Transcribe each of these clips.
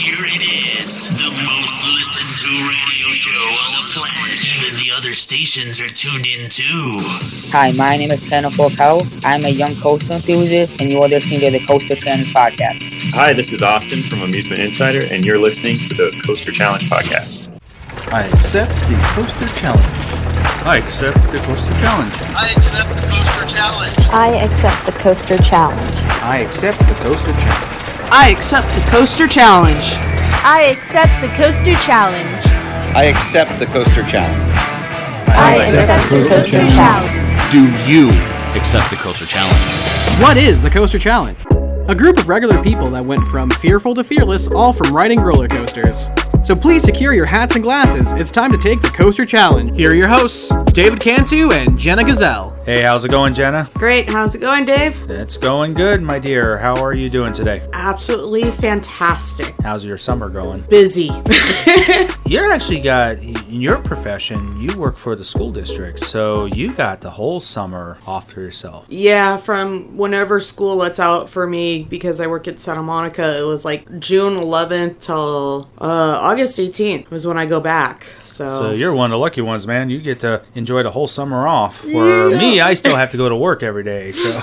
here it is, the most listened to radio show on the planet. Even the other stations are tuned in too. Hi, my name is Ken Cow. I'm a young coaster enthusiast, and you are listening to the Coaster Challenge podcast. Hi, this is Austin from Amusement Insider, and you're listening to the Coaster Challenge podcast. I accept the Coaster Challenge. I accept the Coaster Challenge. I accept the Coaster Challenge. I accept the Coaster Challenge. I accept the Coaster Challenge. I accept the Coaster Challenge. I accept the Coaster Challenge. I accept the Coaster Challenge. I accept the Coaster Challenge. Do you accept the Coaster Challenge? What is the Coaster Challenge? A group of regular people that went from fearful to fearless, all from riding roller coasters. So please secure your hats and glasses. It's time to take the Coaster Challenge. Here are your hosts, David Cantu and Jenna Gazelle. Hey, how's it going, Jenna? Great. How's it going, Dave? It's going good, my dear. How are you doing today? Absolutely fantastic. How's your summer going? Busy. You actually got, in your profession, you work for the school district, so you got the whole summer off for yourself. Yeah, from whenever school lets out for me, because I work at Santa Monica, it was like June 11th till August 18th was when I go back. So you're one of the lucky ones, man. You get to enjoy the whole summer off. For me, I still have to go to work every day, so...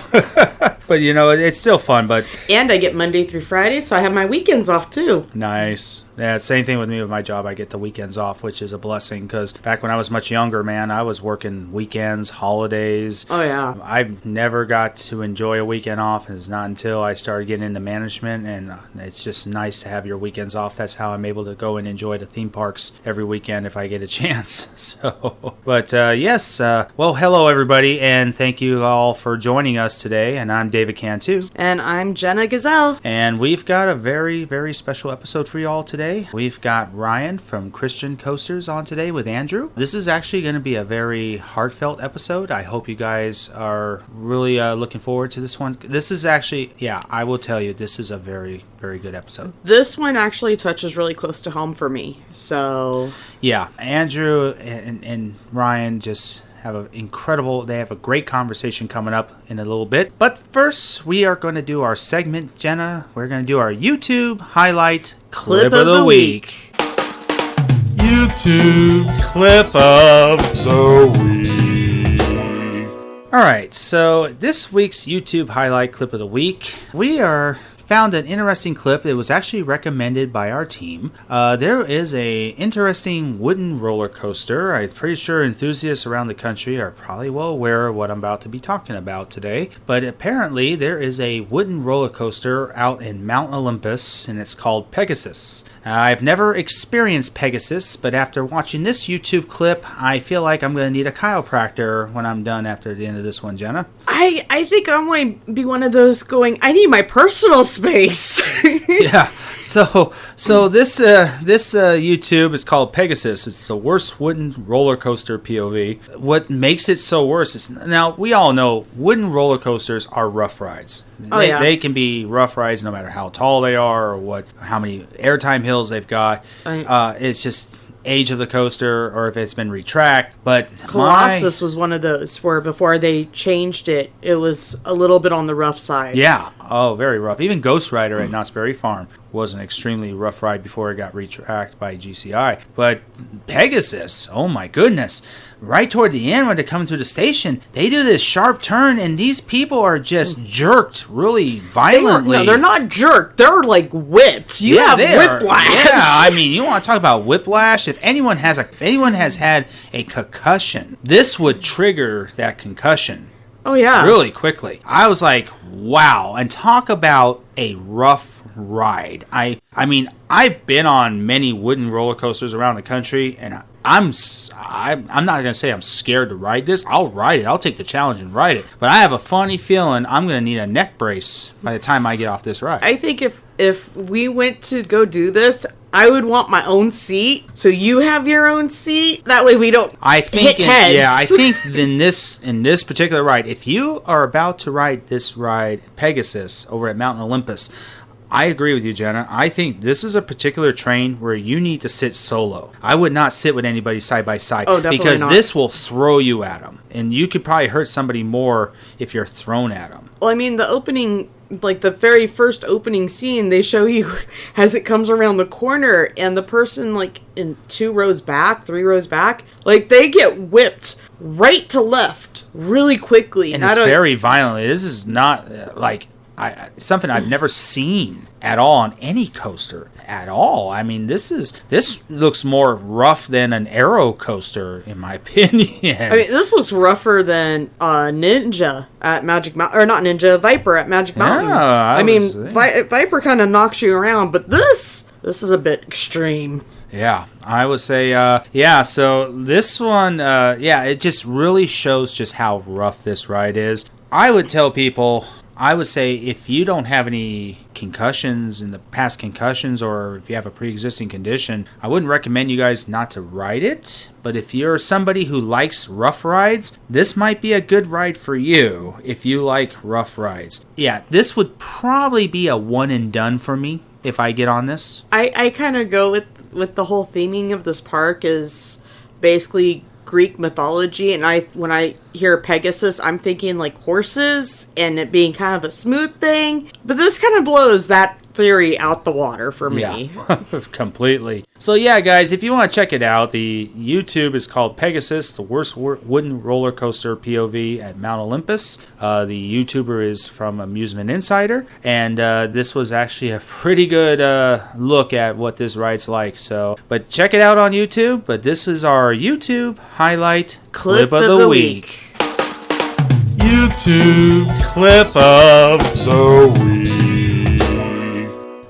But, you know, it's still fun, And I get Monday through Friday, so I have my weekends off, too. Nice. Yeah, same thing with me with my job. I get the weekends off, which is a blessing, because back when I was much younger, man, I was working weekends, holidays. Oh, yeah. I never got to enjoy a weekend off. It's not until I started getting into management, and it's just nice to have your weekends off. That's how I'm able to go and enjoy the theme parks every weekend if I get a chance. So, but yes, well, hello, everybody, and thank you all for joining us today, and I'm David Cantu. And I'm Jenna Gazelle. And we've got a very, very special episode for you all today. We've got Ryan from Christian Coasters on today with Andrew. This is actually going to be a very heartfelt episode. I hope you guys are really looking forward to this one. This is actually, I will tell you, this is a very, very good episode. This one actually touches really close to home for me, so... Yeah, Andrew and Ryan just... have a great conversation coming up in a little bit. But first, we are going to do our segment, Jenna. We're going to do our YouTube highlight clip of the week. YouTube clip of the week. All right, so this week's YouTube highlight clip of the week, we found an interesting clip. It was actually recommended by our team. There is a interesting wooden roller coaster. I'm pretty sure enthusiasts around the country are probably well aware of what I'm about to be talking about today. But apparently there is a wooden roller coaster out in Mount Olympus, and it's called Pegasus. I've never experienced Pegasus, but after watching this YouTube clip, I feel like I'm going to need a chiropractor when I'm done after the end of this one, Jenna. I think I'm going to be one of those going, I need my personal space. Yeah. So this YouTube is called Pegasus. It's the worst wooden roller coaster POV. What makes it so worse is, now we all know wooden roller coasters are rough rides. They can be rough rides no matter how tall they are or how many airtime hills they've got. It's just age of the coaster or if it's been retracked. But Colossus was one of those where before they changed it, it was a little bit on the rough side. Yeah. Oh, very rough. Even Ghost Rider at Knott's Berry Farm was an extremely rough ride before it got retracted by GCI. But Pegasus, oh my goodness. Right toward the end when they're coming through the station, they do this sharp turn and these people are just jerked really violently. They're not jerked. They're like whipped. You have whiplash. Yeah, I mean, you want to talk about whiplash? If anyone has had a concussion, this would trigger that concussion. Oh, yeah. Really quickly. I was like, wow. And talk about a rough ride. I mean, I've been on many wooden roller coasters around the country, and I'm not going to say I'm scared to ride this. I'll ride it. I'll take the challenge and ride it. But I have a funny feeling I'm going to need a neck brace by the time I get off this ride. I think if we went to go do this, I would want my own seat. So you have your own seat. That way we don't hit heads. Yeah, I think in this particular ride, if you are about to ride this ride, Pegasus, over at Mount Olympus, I agree with you, Jenna. I think this is a particular train where you need to sit solo. I would not sit with anybody side by side. Oh, definitely because not. This will throw you at them. And you could probably hurt somebody more if you're thrown at them. Well, I mean, the opening like the very first opening scene, they show you as it comes around the corner, and the person like in 2 rows back, 3 rows back, like they get whipped right to left really quickly. And it's very violent. This is not something I've never seen at all on any coaster at all. I mean, this looks more rough than an Aero coaster, in my opinion. I mean, this looks rougher than Ninja at Magic Mountain, or not Ninja, Viper at Magic Mountain. Viper kind of knocks you around, but this is a bit extreme. Yeah, I would say, so this one, it just really shows just how rough this ride is. I would tell people, I would say if you don't have any concussions in the past concussions, or if you have a pre-existing condition, I wouldn't recommend you guys not to ride it. But if you're somebody who likes rough rides, this might be a good ride for you if you like rough rides. Yeah, this would probably be a one and done for me if I get on this. I kind of go with the whole theming of this park is basically Greek mythology, and when I hear Pegasus, I'm thinking like horses and it being kind of a smooth thing, but this kind of blows that theory out the water for me. Yeah, completely. So yeah, guys, if you want to check it out, the YouTube is called Pegasus, the worst wooden roller coaster POV at Mount Olympus. The YouTuber is from Amusement Insider, and this was actually a pretty good look at what this ride's like. But check it out on YouTube. But this is our YouTube highlight clip of the week. YouTube clip of the week.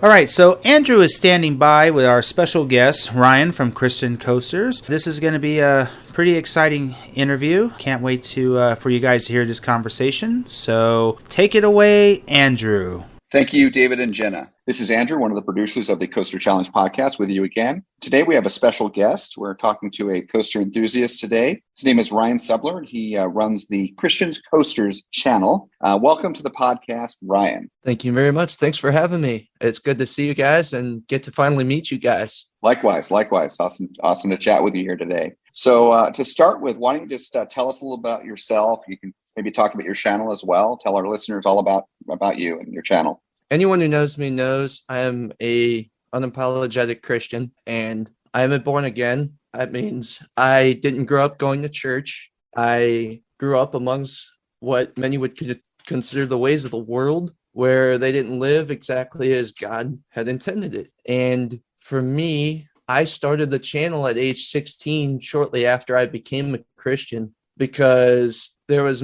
All right, so Andrew is standing by with our special guest, Ryan from Christian Coasters. This is going to be a pretty exciting interview. Can't wait for you guys to hear this conversation. So take it away, Andrew. Thank you, David and Jenna. This is Andrew, one of the producers of the Coaster Challenge podcast, with you again. Today we have a special guest. We're talking to a coaster enthusiast today. His name is Ryan Subler. He runs the Christian Coasters channel. Welcome to the podcast, Ryan. Thank you very much. Thanks for having me. It's good to see you guys and get to finally meet you guys. Likewise. Awesome to chat with you here today. So to start with, why don't you just tell us a little about yourself? You can maybe talk about your channel as well. Tell our listeners all about you and your channel. Anyone who knows me knows I am a unapologetic Christian, and I am a born again. That means I didn't grow up going to church. I grew up amongst what many would consider the ways of the world, where they didn't live exactly as God had intended it. And for me, I started the channel at age 16, shortly after I became a Christian, because there was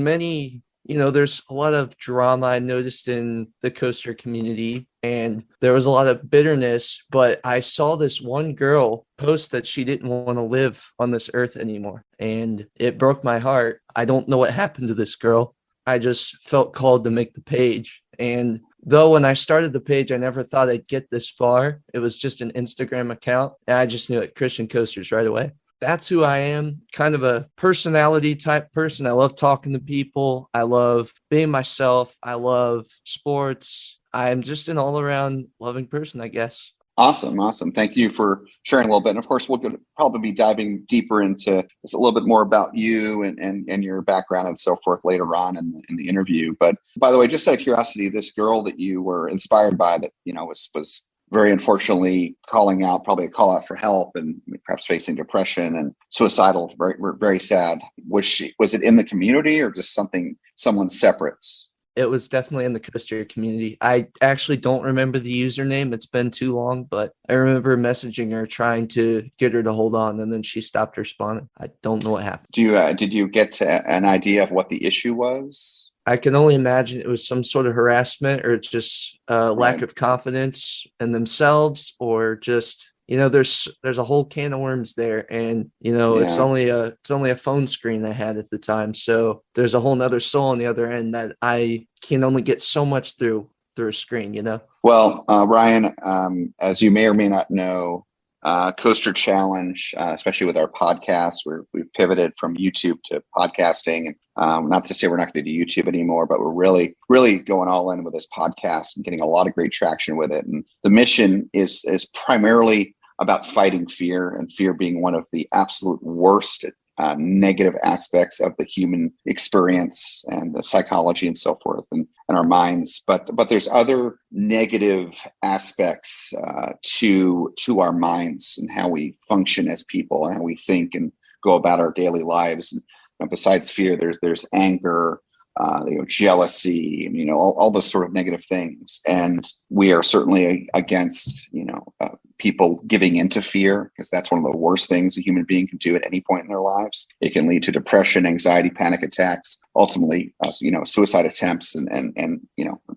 there's a lot of drama I noticed in the coaster community, and there was a lot of bitterness, but I saw this one girl post that she didn't want to live on this earth anymore, and it broke my heart. I don't know what happened to this girl. I just felt called to make the page, and though when I started the page, I never thought I'd get this far. It was just an Instagram account, and I just knew it, Christian Coasters, right away. That's who I am, kind of a personality type person. I love talking to people. I love being myself. I love sports. I'm just an all-around loving person, I guess. Awesome. Thank you for sharing a little bit. And of course, we'll probably be diving deeper into just a little bit more about you and your background and so forth later on in the interview. But by the way, just out of curiosity, this girl that you were inspired by that, was very unfortunately calling out, probably a call out for help and perhaps facing depression and suicidal, very, very sad. Was it in the community or just someone separate? It was definitely in the coaster community. I actually don't remember the username. It's been too long, but I remember messaging her, trying to get her to hold on, and then she stopped responding. I don't know what happened. Did you get an idea of what the issue was? I can only imagine it was some sort of harassment or just lack of confidence in themselves, or just, there's a whole can of worms there. And, it's only a phone screen I had at the time. So there's a whole nother soul on the other end that I can only get so much through a screen, Well, Ryan, as you may or may not know, Coaster Challenge, especially with our podcast, we've pivoted from YouTube to podcasting. And not to say we're not going to do YouTube anymore, but we're really, really going all in with this podcast and getting a lot of great traction with it. And the mission is primarily about fighting fear, and fear being one of the absolute worst negative aspects of the human experience and the psychology and so forth, and our minds. But there's other negative aspects to our minds and how we function as people and how we think and go about our daily lives. And besides fear, there's anger, jealousy, all those sort of negative things. And we are certainly against, people giving into fear, because that's one of the worst things a human being can do at any point in their lives. It can lead to depression, anxiety, panic attacks, ultimately, suicide attempts, and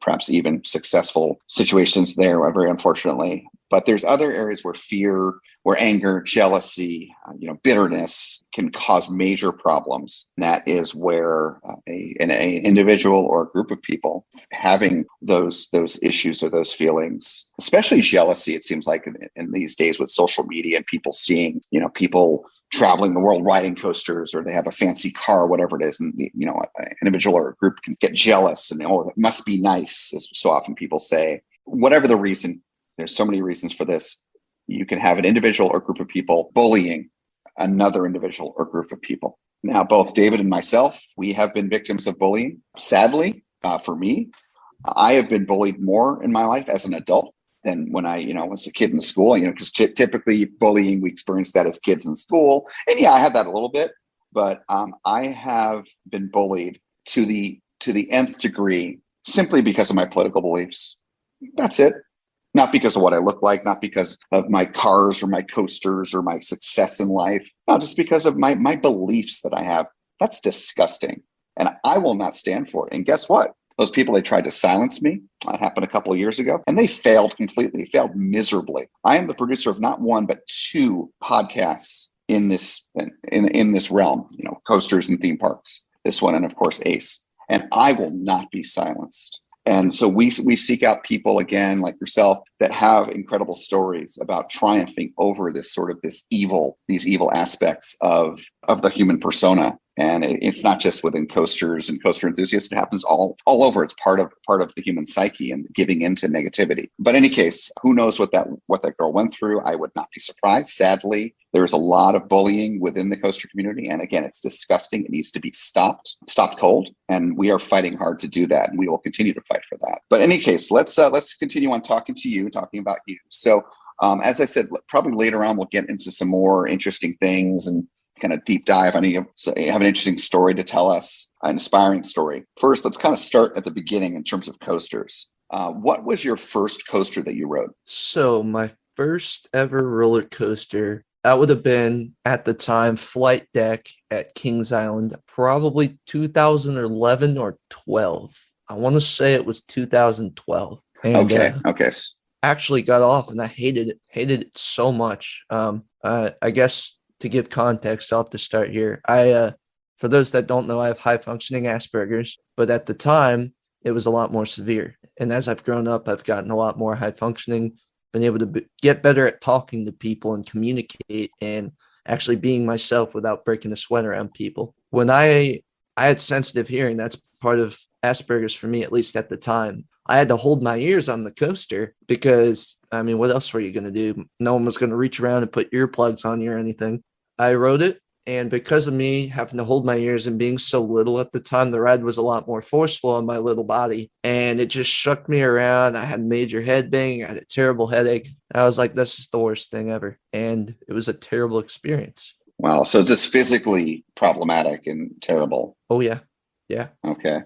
perhaps even successful situations there, very unfortunately. But there's other areas where fear, where anger, jealousy, bitterness can cause major problems. And that is where an individual or a group of people having those issues or those feelings, especially jealousy, it seems like in these days with social media and people seeing, people traveling the world riding coasters, or they have a fancy car, whatever it is, and an individual or a group can get jealous and it must be nice, as so often people say. Whatever the reason, there's so many reasons for this. You can have an individual or group of people bullying another individual or group of people. Now, both David and myself, we have been victims of bullying. Sadly, for me, I have been bullied more in my life as an adult than when I, was a kid in school, because typically bullying, we experience that as kids in school. And yeah, I had that a little bit, but I have been bullied to the nth degree simply because of my political beliefs. That's it. Not because of what I look like, not because of my cars or my coasters or my success in life. No, just because of my beliefs that I have. That's disgusting. And I will not stand for it. And guess what? Those people, they tried to silence me. That happened a couple of years ago. And they failed completely, failed miserably. I am the producer of not one, but two podcasts in this realm, coasters and theme parks. This one, and of course, Ace. And I will not be silenced. And so we seek out people, again, like yourself, that have incredible stories about triumphing over these evil aspects of the human persona. And it's not just within coasters and coaster enthusiasts. It happens all over. It's part of the human psyche and giving into negativity. But in any case, who knows what that girl went through? I would not be surprised. Sadly, there's a lot of bullying within the coaster community. And again, it's disgusting. It needs to be stopped cold. And we are fighting hard to do that. And we will continue to fight for that. But in any case, let's continue on talking about you. So as I said, probably later on, we'll get into some more interesting things and kind of deep dive. I know you have an interesting story to tell us, an inspiring story. First, let's kind of start at the beginning in terms of coasters. What was your first coaster that you rode? So my first ever roller coaster, that would have been, at the time, Flight Deck at Kings Island, probably 2011 or 12. I want to say it was 2012. And, okay. Actually got off, and I hated it so much. I guess to give context, I'll have to start here. For those that don't know, I have high functioning Asperger's, but at the time it was a lot more severe. And as I've grown up, I've gotten a lot more high functioning, been able to get better at talking to people and communicate and actually being myself without breaking a sweat around people. When I had sensitive hearing, that's part of Asperger's for me, at least at the time. I had to hold my ears on the coaster because, what else were you going to do? No one was going to reach around and put earplugs on you or anything. I rode it, and because of me having to hold my ears and being so little at the time, the ride was a lot more forceful on my little body, and it just shook me around. I had major head banging. I had a terrible headache. I was like, that's just the worst thing ever, and it was a terrible experience. Wow, so just physically problematic and terrible. Oh, yeah. Okay.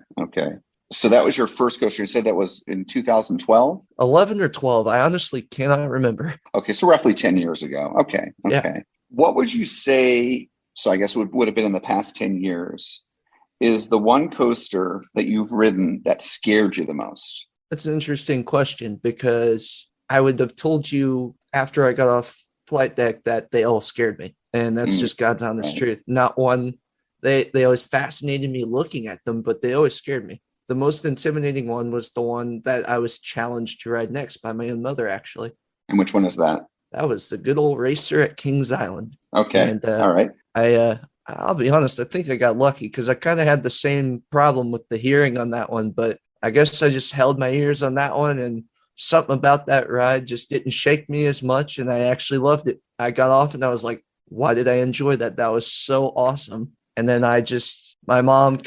So that was your first coaster. You said that was in 2012? 11 or 12. I honestly cannot remember. Okay, so roughly 10 years ago. Okay. Yeah. What would you say, so I guess it would have been in the past 10 years, is the one coaster that you've ridden that scared you the most? That's an interesting question, because I would have told you after I got off Flight Deck that they all scared me. And that's just God's honest truth. Not one, they always fascinated me looking at them, but they always scared me. The most intimidating one was the one that I was challenged to ride next by my own mother, actually. And which one is that? That was the good old racer at Kings Island. Okay. And, all right. I'll be honest, I think I got lucky because I kind of had the same problem with the hearing on that one, but I guess I just held my ears on that one, and something about that ride just didn't shake me as much, and I actually loved it. I got off and I was like, why did I enjoy that? That was so awesome. And then my mom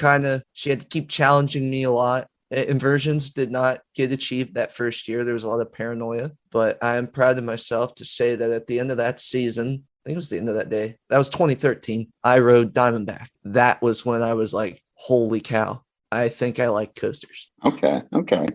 she had to keep challenging me a lot. Inversions did not get achieved that first year. There was a lot of paranoia, but I am proud of myself to say that at the end of that season, I think it was the end of that day, that was 2013, I rode Diamondback. That was when I was like, holy cow, I think I like coasters. Okay.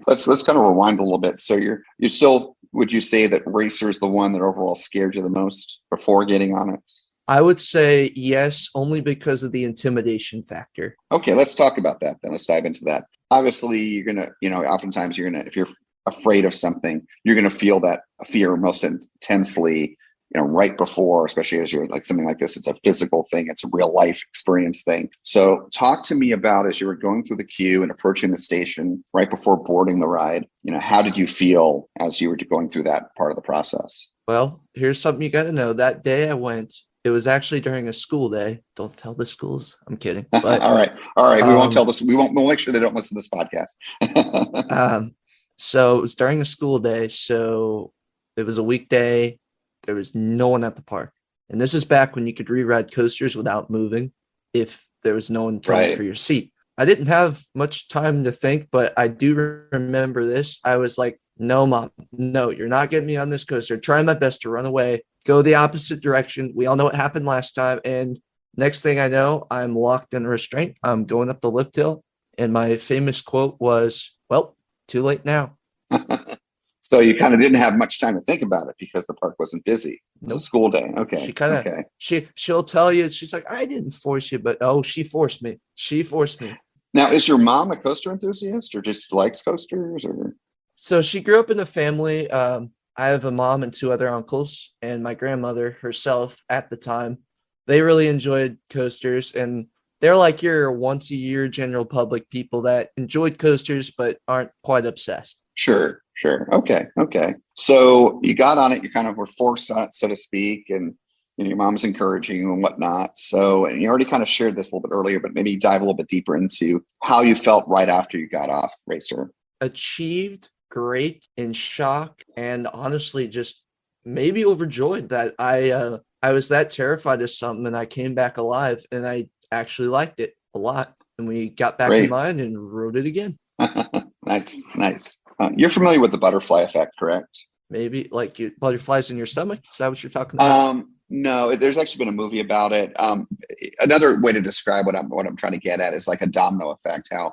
Let's kind of rewind a little bit. So you're still, would you say that Racer is the one that overall scared you the most before getting on it? I would say yes, only because of the intimidation factor. Okay, let's talk about that then. Let's dive into that. Obviously, you're going to, oftentimes if you're afraid of something, you're going to feel that fear most intensely, right before, especially as you're like something like this, it's a physical thing. It's a real life experience thing. So talk to me about, as you were going through the queue and approaching the station right before boarding the ride, how did you feel as you were going through that part of the process? Well, here's something you got to know. That day I went, it was actually during a school day. Don't tell the schools. I'm kidding. But, all right. We won't tell this. We'll make sure they don't listen to this podcast. So it was during a school day. So it was a weekday. There was no one at the park. And this is back when you could re-ride coasters without moving if there was no one paying for your seat. I didn't have much time to think, but I do remember this. I was like, no, Mom, no, you're not getting me on this coaster. Trying my best to run away, go the opposite direction. We all know what happened last time. And next thing I know, I'm locked in restraint. I'm going up the lift hill. And my famous quote was, well, too late now. So you kind of didn't have much time to think about it because the park wasn't busy. It was a school day. Okay. She'll tell you, she's like, I didn't force you, but she forced me. Now, is your mom a coaster enthusiast or just likes coasters? Or so she grew up in a family. I have a mom and two other uncles, and my grandmother herself at the time. They really enjoyed coasters, and they're like your once a year general public people that enjoyed coasters but aren't quite obsessed. Sure. Okay. So you got on it, you kind of were forced on it, so to speak, and your mom's encouraging you and whatnot. So, and you already kind of shared this a little bit earlier, but maybe dive a little bit deeper into how you felt right after you got off Racer. Achieved, great, in shock, and honestly just maybe overjoyed that I was that terrified of something and I came back alive, and I actually liked it a lot. And we got back in line and rode it again. Nice. You're familiar with the butterfly effect, correct? Maybe like butterflies in your stomach. Is that what you're talking about? No, there's actually been a movie about it. Another way to describe what I'm trying to get at is like a domino effect. How,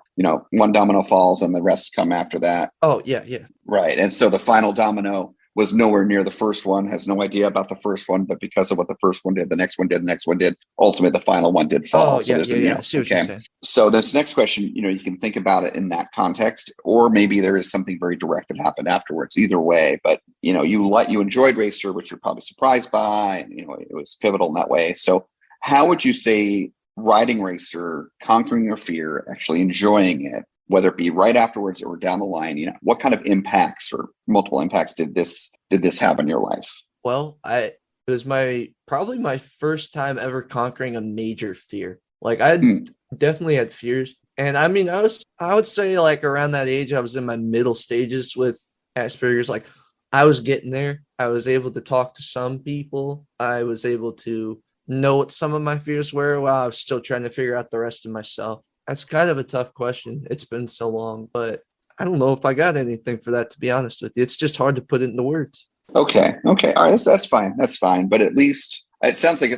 one domino falls and the rest come after that. Oh, yeah. Right. And so the final domino was nowhere near the first one, has no idea about the first one, but because of what the first one did, the next one did, ultimately the final one did fall. Okay. So this next question, you can think about it in that context, or maybe there is something very direct that happened afterwards. Either way, but you enjoyed Racer, which you're probably surprised by, and it was pivotal in that way. So how would you say riding Racer, conquering your fear, actually enjoying it, whether it be right afterwards or down the line, what kind of impacts or multiple impacts did this have in your life? Well, it was probably my first time ever conquering a major fear. Like I definitely had fears. And I mean, I would say like around that age, I was in my middle stages with Asperger's. Like I was getting there. I was able to talk to some people. I was able to know what some of my fears were while I was still trying to figure out the rest of myself. That's kind of a tough question. It's been so long, but I don't know if I got anything for that, to be honest with you. It's just hard to put it into words. Okay. All right. That's fine. But at least it sounds like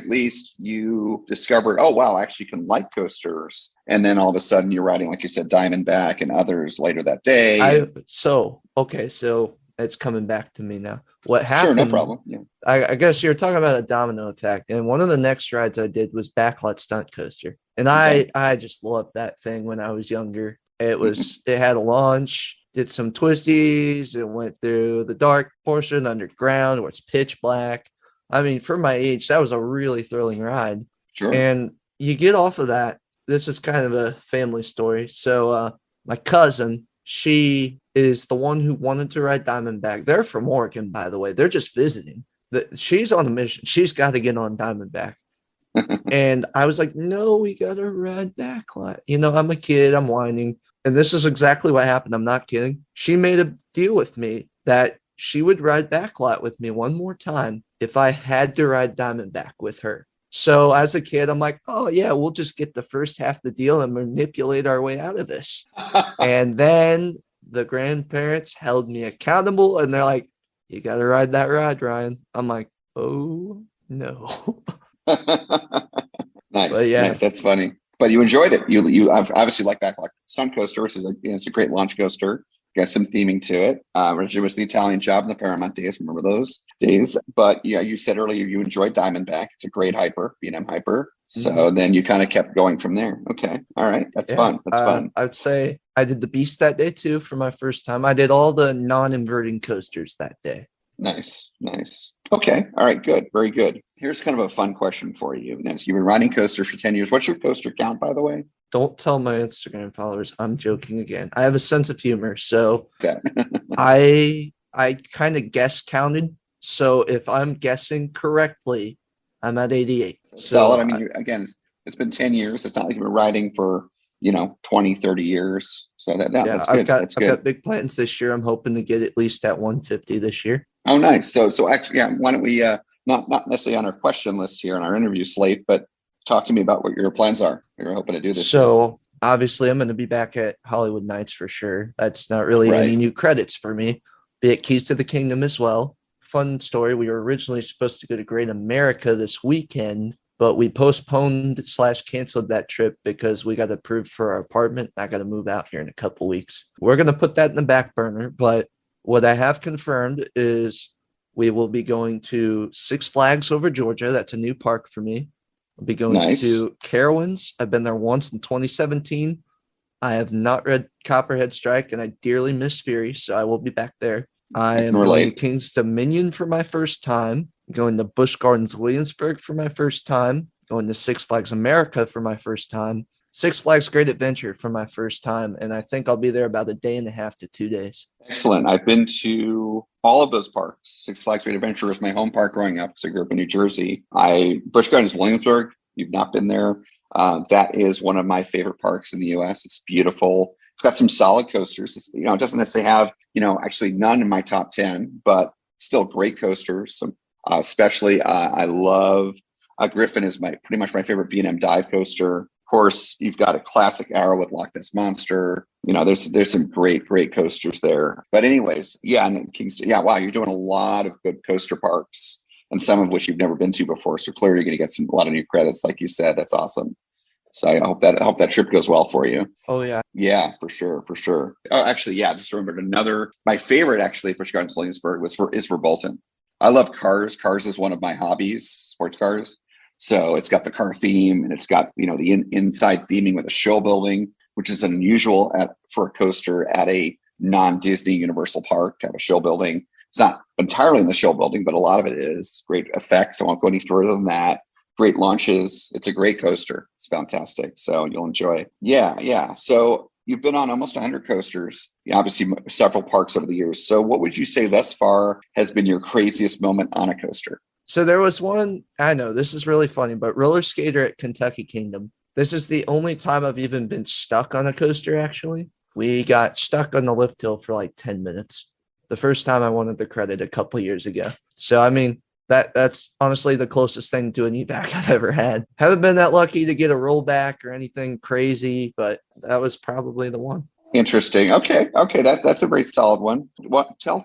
you discovered, oh, wow, I actually can like coasters. And then all of a sudden you're riding, like you said, Diamondback and others later that day. So it's coming back to me now. What happened? Sure, no problem. Yeah. I guess you're talking about a domino effect. And one of the next rides I did was Backlot Stunt Coaster. And I just loved that thing when I was younger. It had a launch, did some twisties, it went through the dark portion underground where it's pitch black. I mean, for my age, that was a really thrilling ride. Sure. And you get off of that. This is kind of a family story. So my cousin, she is the one who wanted to ride Diamondback. They're from Oregon, by the way. They're just visiting. She's on a mission. She's got to get on Diamondback. And I was like, no, we got to ride Backlot. I'm a kid. I'm whining. And this is exactly what happened. I'm not kidding. She made a deal with me that she would ride Backlot with me one more time if I had to ride Diamondback with her. So as a kid, I'm like, oh yeah, we'll just get the first half of the deal and manipulate our way out of this. And then the grandparents held me accountable, and they're like, you got to ride that ride, Ryan. I'm like, oh no. Nice, But yeah. nice. That's funny. But you enjoyed it. You obviously like Backlog Stunt Coaster, which is it's a great launch coaster. Got some theming to it. It was the Italian Job in the Paramount days. Remember those days? But yeah, you said earlier you enjoyed Diamondback. It's a great hyper, B&M hyper. So then you kind of kept going from there. Okay, all right, that's fun. That's fun. I'd say I did the Beast that day too for my first time. I did all the non-inverting coasters that day. Nice, nice. Okay, all right, good, very good. Here's kind of a fun question for you, Nancy. You've been riding coasters for 10 years. What's your coaster count, by the way? Don't tell my Instagram followers. I'm joking again. I have a sense of humor, so I kind of guess counted. So if I'm guessing correctly, I'm at 88. Solid. I mean, again, it's been 10 years. It's not like you've been riding for 20, 30 years. So that's good. I've got big plans this year. I'm hoping to get at least at 150 this year. Oh, nice. So actually, yeah. Why don't we not necessarily on our question list here on our interview slate, but talk to me about what your plans are. You're hoping to do this. So obviously, I'm going to be back at Hollywood Nights for sure. That's not really any new credits for me. Be at Keys to the Kingdom as well. Fun story. We were originally supposed to go to Great America this weekend, but we postponed / canceled that trip because we got approved for our apartment. I got to move out here in a couple weeks. We're going to put that in the back burner, but what I have confirmed is we will be going to Six Flags over Georgia. That's a new park for me. I'll be going to Carowinds. I've been there once in 2017. I have not read Copperhead Strike, and I dearly miss Fury, so I will be back there. I am going to King's Dominion for my first time, going to Busch Gardens Williamsburg for my first time, going to Six Flags America for my first time, Six Flags Great Adventure for my first time, and I think I'll be there about a day and a half to 2 days. Excellent. I've been to all of those parks. Six Flags Great Adventure was my home park growing up because I grew up in New Jersey. Busch Gardens Williamsburg, you've not been there. That is one of my favorite parks in the U.S. It's beautiful. It's got some solid coasters. It doesn't necessarily have, actually none in my top 10, but still great coasters. Especially, I love Griffin is pretty much my favorite B&M dive coaster. Of course, you've got a classic Arrow with Loch Ness Monster. There's some great coasters there. But anyways, and Kingston, wow, you're doing a lot of good coaster parks, and some of which you've never been to before. So clearly, you're going to get a lot of new credits, like you said. That's awesome. So I hope that trip goes well for you. Oh yeah, yeah, for sure. Oh, actually, yeah, just remembered my favorite actually, Busch Gardens Williamsburg is for Bolton. I love cars. Cars is one of my hobbies, sports cars. So it's got the car theme, and it's got the inside theming with a show building, which is unusual for a coaster at a non-Disney Universal park to have a show building. It's not entirely in the show building, but a lot of it is. Great effects. I won't go any further than that. Great launches. It's a great coaster. It's fantastic. So you'll enjoy. Yeah. So you've been on almost 100 coasters, obviously several parks over the years. So what would you say thus far has been your craziest moment on a coaster? So there was one, I know this is really funny, but roller skater at Kentucky Kingdom. This is the only time I've even been stuck on a coaster, actually. We got stuck on the lift hill for like 10 minutes. The first time I wanted the credit a couple years ago. So, I mean, that's honestly the closest thing to an evac I've ever had. Haven't been that lucky to get a rollback or anything crazy, but that was probably the one. Interesting. Okay. That's a very solid one. Tell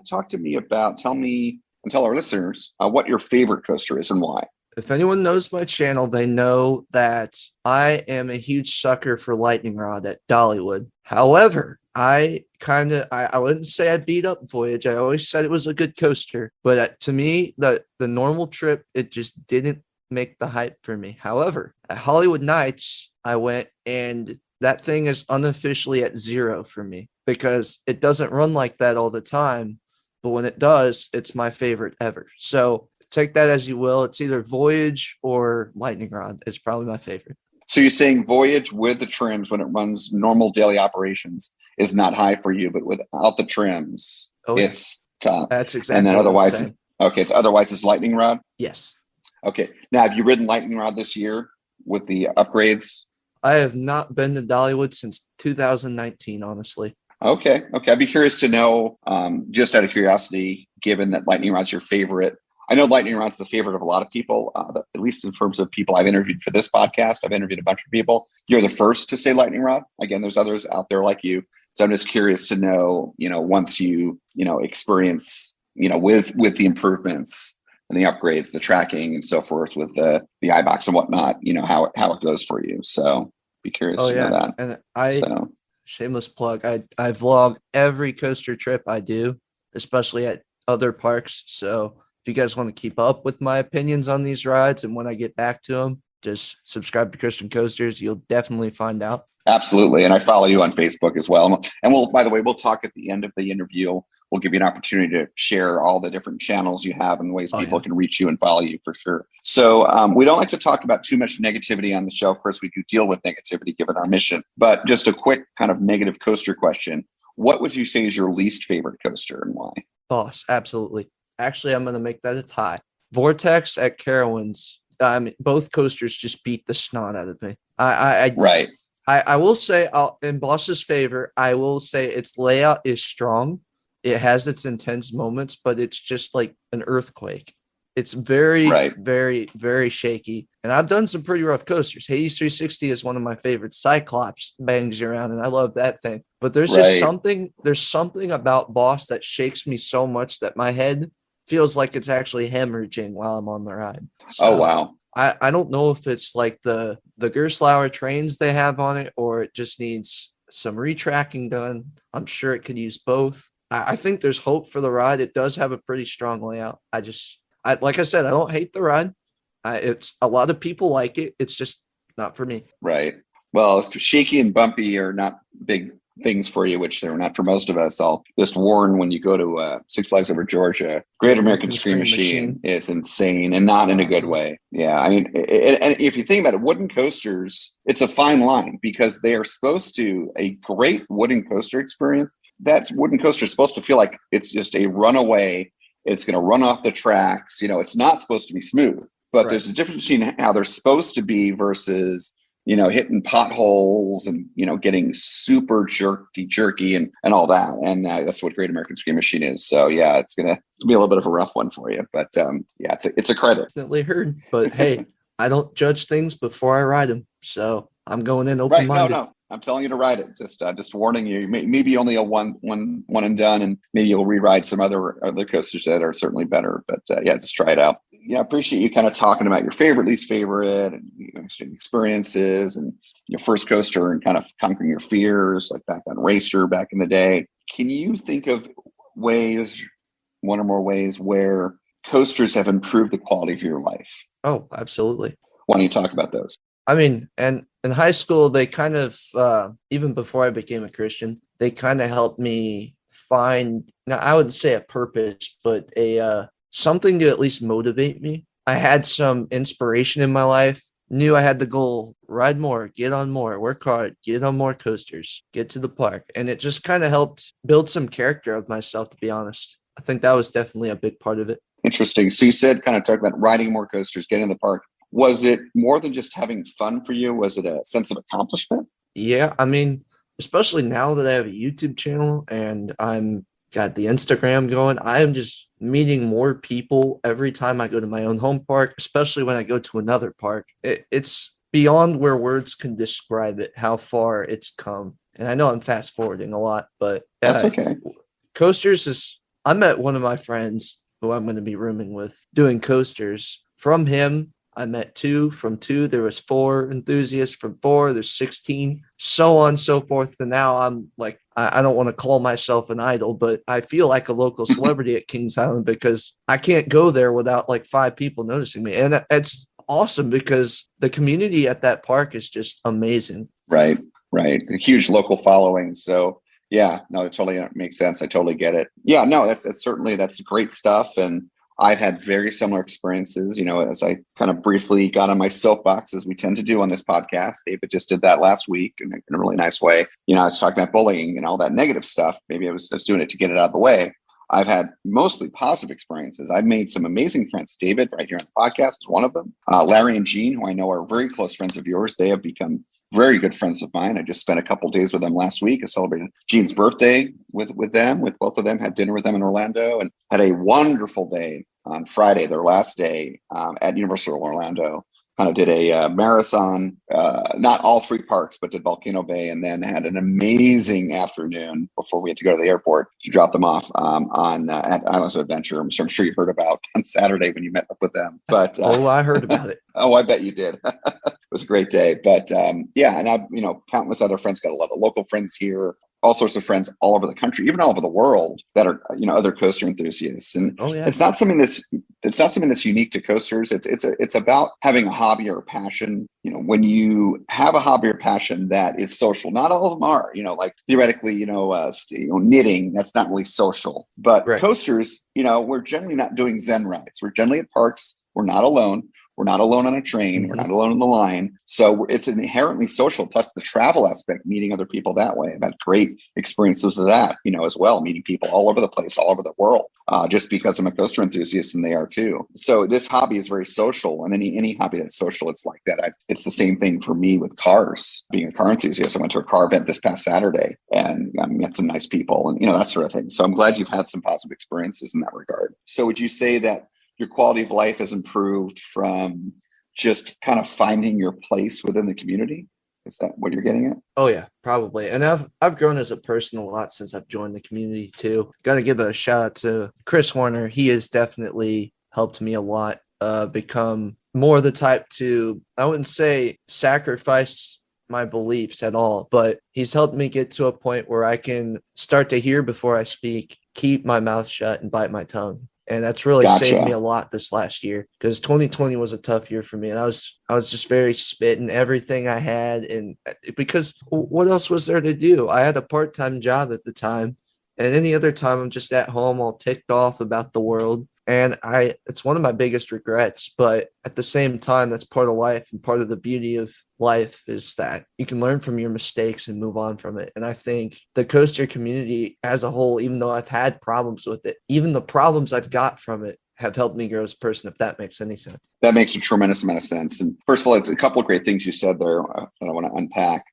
me and tell our listeners what your favorite coaster is and why. If anyone knows my channel, they know that I am a huge sucker for Lightning Rod at Dollywood. However, I wouldn't say I beat up Voyage. I always said it was a good coaster, but to me, the normal trip, it just didn't make the hype for me. However, at Hollywood Nights, I went, and that thing is unofficially at 0 for me because it doesn't run like that all the time. But when it does, it's my favorite ever. So take that as you will. It's either Voyage or Lightning Rod. It's probably my favorite. So you're saying Voyage with the trims when it runs normal daily operations is not high for you, but without the trims, it's top. That's exactly. And then otherwise, it's Lightning Rod. Yes. Okay. Now, have you ridden Lightning Rod this year with the upgrades? I have not been to Dollywood since 2019, honestly. Okay. I'd be curious to know, just out of curiosity, given that Lightning Rod's your favorite, I know lightning rod's the favorite of a lot of people, at least in terms of people I've interviewed for this podcast. I've interviewed a bunch of people. You're the first to say lightning rod. Again, there's others out there like you. So I'm just curious to know, once you, experience, with the improvements and the upgrades, the tracking and so forth with the iBox and whatnot, how it goes for you. So be curious to know that. And shameless plug, I vlog every coaster trip I do, especially at other parks. So if you guys want to keep up with my opinions on these rides and when I get back to them, just subscribe to Christian Coasters. You'll definitely find out. Absolutely. And I follow you on Facebook as well. And by the way, we'll talk at the end of the interview. We'll give you an opportunity to share all the different channels you have and ways people can reach you and follow you for sure. So we don't like to talk about too much negativity on the show. Of course, we do deal with negativity given our mission, but just a quick kind of negative coaster question. What would you say is your least favorite coaster and why? Boss, absolutely. Actually, I'm going to make that a tie. Vortex at Carowinds. Both coasters just beat the snot out of me. Right. I will say, in Boss's favor, I will say its layout is strong. It has its intense moments, but it's just like an earthquake. It's very, very, very shaky. And I've done some pretty rough coasters. Hades 360 is one of my favorites. Cyclops bangs you around, and I love that thing. But there's just something about Boss that shakes me so much that my head feels like it's actually hemorrhaging while I'm on the ride. So, oh, wow. I don't know if it's like the Gerstlauer trains they have on it, or it just needs some retracking done. I'm sure it could use both. I think there's hope for the ride. It does have a pretty strong layout. Like I said, I don't hate the ride. It's a lot of people like it. It's just not for me. Right. Well, if shaky and bumpy are not big things for you, which they're not for most of us, I'll just warn when you go to Six Flags Over Georgia, Great American Scream Machine is insane and not in a good way. Yeah. I mean, and if you think about it, wooden coasters, it's a fine line because they are supposed to, a great wooden coaster experience, that wooden coaster is supposed to feel like it's just a runaway. It's going to run off the tracks. It's not supposed to be smooth, but there's a difference between how they're supposed to be versus hitting potholes and, getting super jerky and all that. And that's what Great American Scream Machine is. So yeah, it's going to be a little bit of a rough one for you, but yeah, it's a credit. Definitely heard, but hey, I don't judge things before I ride them. So I'm going in open-minded. No. I'm telling you to ride it. Just warning you. Maybe only a one and done, and maybe you'll re-ride some other coasters that are certainly better. But yeah, just try it out. Yeah, I appreciate you kind of talking about your favorite, least favorite, and experiences, and your first coaster, and kind of conquering your fears, like back on Racer back in the day. Can you think of ways, one or more ways, where coasters have improved the quality of your life? Oh, absolutely. Why don't you talk about those? I mean, and in high school, they kind of, even before I became a Christian, they kind of helped me find, now I wouldn't say a purpose, but something to at least motivate me. I had some inspiration in my life, knew I had the goal, ride more, get on more, work hard, get on more coasters, get to the park. And it just kind of helped build some character of myself, to be honest. I think that was definitely a big part of it. Interesting. So you said kind of talk about riding more coasters, getting in the park. Was it more than just having fun for you? Was it a sense of accomplishment? Yeah, I mean, especially now that I have a YouTube channel and I'm got the Instagram going, I am just meeting more people every time I go to my own home park, especially when I go to another park. It's beyond where words can describe it, how far it's come. And I know I'm fast forwarding a lot, but that's okay. Coasters is, I met one of my friends who I'm going to be rooming with doing coasters. From him, I met two. From two, there was 4 enthusiasts. From 4, there's 16, so on and so forth. And now I'm like, I don't want to call myself an idol, but I feel like a local celebrity at Kings Island because I can't go there without like 5 people noticing me. And it's awesome because the community at that park is just amazing. Right. A huge local following. So yeah, no, it totally makes sense. I totally get it. Yeah, no, that's great stuff. And I've had very similar experiences, as I kind of briefly got on my soapbox, as we tend to do on this podcast. David just did that last week in a really nice way. I was talking about bullying and all that negative stuff. Maybe I was just doing it to get it out of the way. I've had mostly positive experiences. I've made some amazing friends. David, right here on the podcast, is one of them. Larry and Jean, who I know are very close friends of yours, they have become very good friends of mine. I just spent a couple of days with them last week. I celebrated Jean's birthday with both of them, had dinner with them in Orlando, and had a wonderful day on Friday, their last day at Universal Orlando. Kind of did a marathon, not all 3 parks, but did Volcano Bay, and then had an amazing afternoon before we had to go to the airport to drop them off at Islands of Adventure, which I'm sure you heard about on Saturday when you met up with them. But I heard about it. Oh, I bet you did. It was a great day. But yeah, and I've countless other friends, got a lot of local friends here, all sorts of friends all over the country, even all over the world, that are other coaster enthusiasts. And it's not something that's unique to coasters. It's about having a hobby or a passion. When you have a hobby or passion that is social, not all of them are. Like theoretically, knitting, that's not really social. But coasters, we're generally not doing Zen rides. We're generally at parks. We're not alone. We're not alone on a train. Mm-hmm. We're not alone on the line. So it's inherently social, plus the travel aspect, meeting other people that way. I've had great experiences of that, as well, meeting people all over the place, all over the world, just because I'm a coaster enthusiast and they are too. So this hobby is very social, and any hobby that's social, it's like that. It's the same thing for me with cars, being a car enthusiast. I went to a car event this past Saturday and met some nice people and, that sort of thing. So I'm glad you've had some positive experiences in that regard. So would you say that your quality of life has improved from just kind of finding your place within the community? Is that what you're getting at? Oh yeah, probably. And I've grown as a person a lot since I've joined the community too. Got to give a shout out to Chris Warner. He has definitely helped me a lot become more the type to, I wouldn't say sacrifice my beliefs at all, but he's helped me get to a point where I can start to hear before I speak, keep my mouth shut and bite my tongue. And that's really saved me a lot this last year, because 2020 was a tough year for me. And I was just very spitting everything I had. And because what else was there to do? I had a part-time job at the time, and any other time I'm just at home all ticked off about the world. And it's one of my biggest regrets, but at the same time, that's part of life, and part of the beauty of life is that you can learn from your mistakes and move on from it. And I think the coaster community as a whole, even though I've had problems with it, even the problems I've got from it have helped me grow as a person, if that makes any sense. That makes a tremendous amount of sense. And first of all, it's a couple of great things you said there that I want to unpack.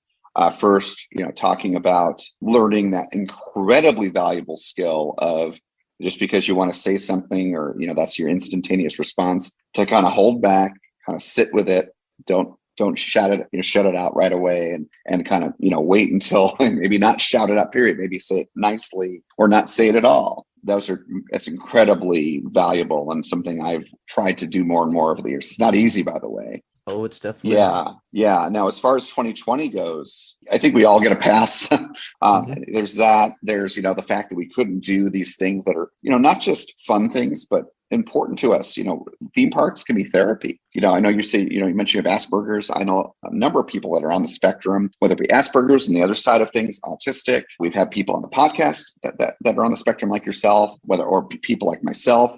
First, talking about learning that incredibly valuable skill of, just because you want to say something or, that's your instantaneous response, to kind of hold back, kind of sit with it. Don't shout it out right away, and kind of, wait until maybe not shout it out, period. Maybe say it nicely or not say it at all. That's incredibly valuable, and something I've tried to do more and more over the years. It's not easy, by the way. Oh, it's definitely. Yeah. Now, as far as 2020 goes, I think we all get a pass. There's that. There's, the fact that we couldn't do these things that are, not just fun things, but important to us. Theme parks can be therapy. I know you say, you mentioned you have Asperger's. I know a number of people that are on the spectrum, whether it be Asperger's and the other side of things, autistic. We've had people on the podcast that are on the spectrum like yourself, or people like myself,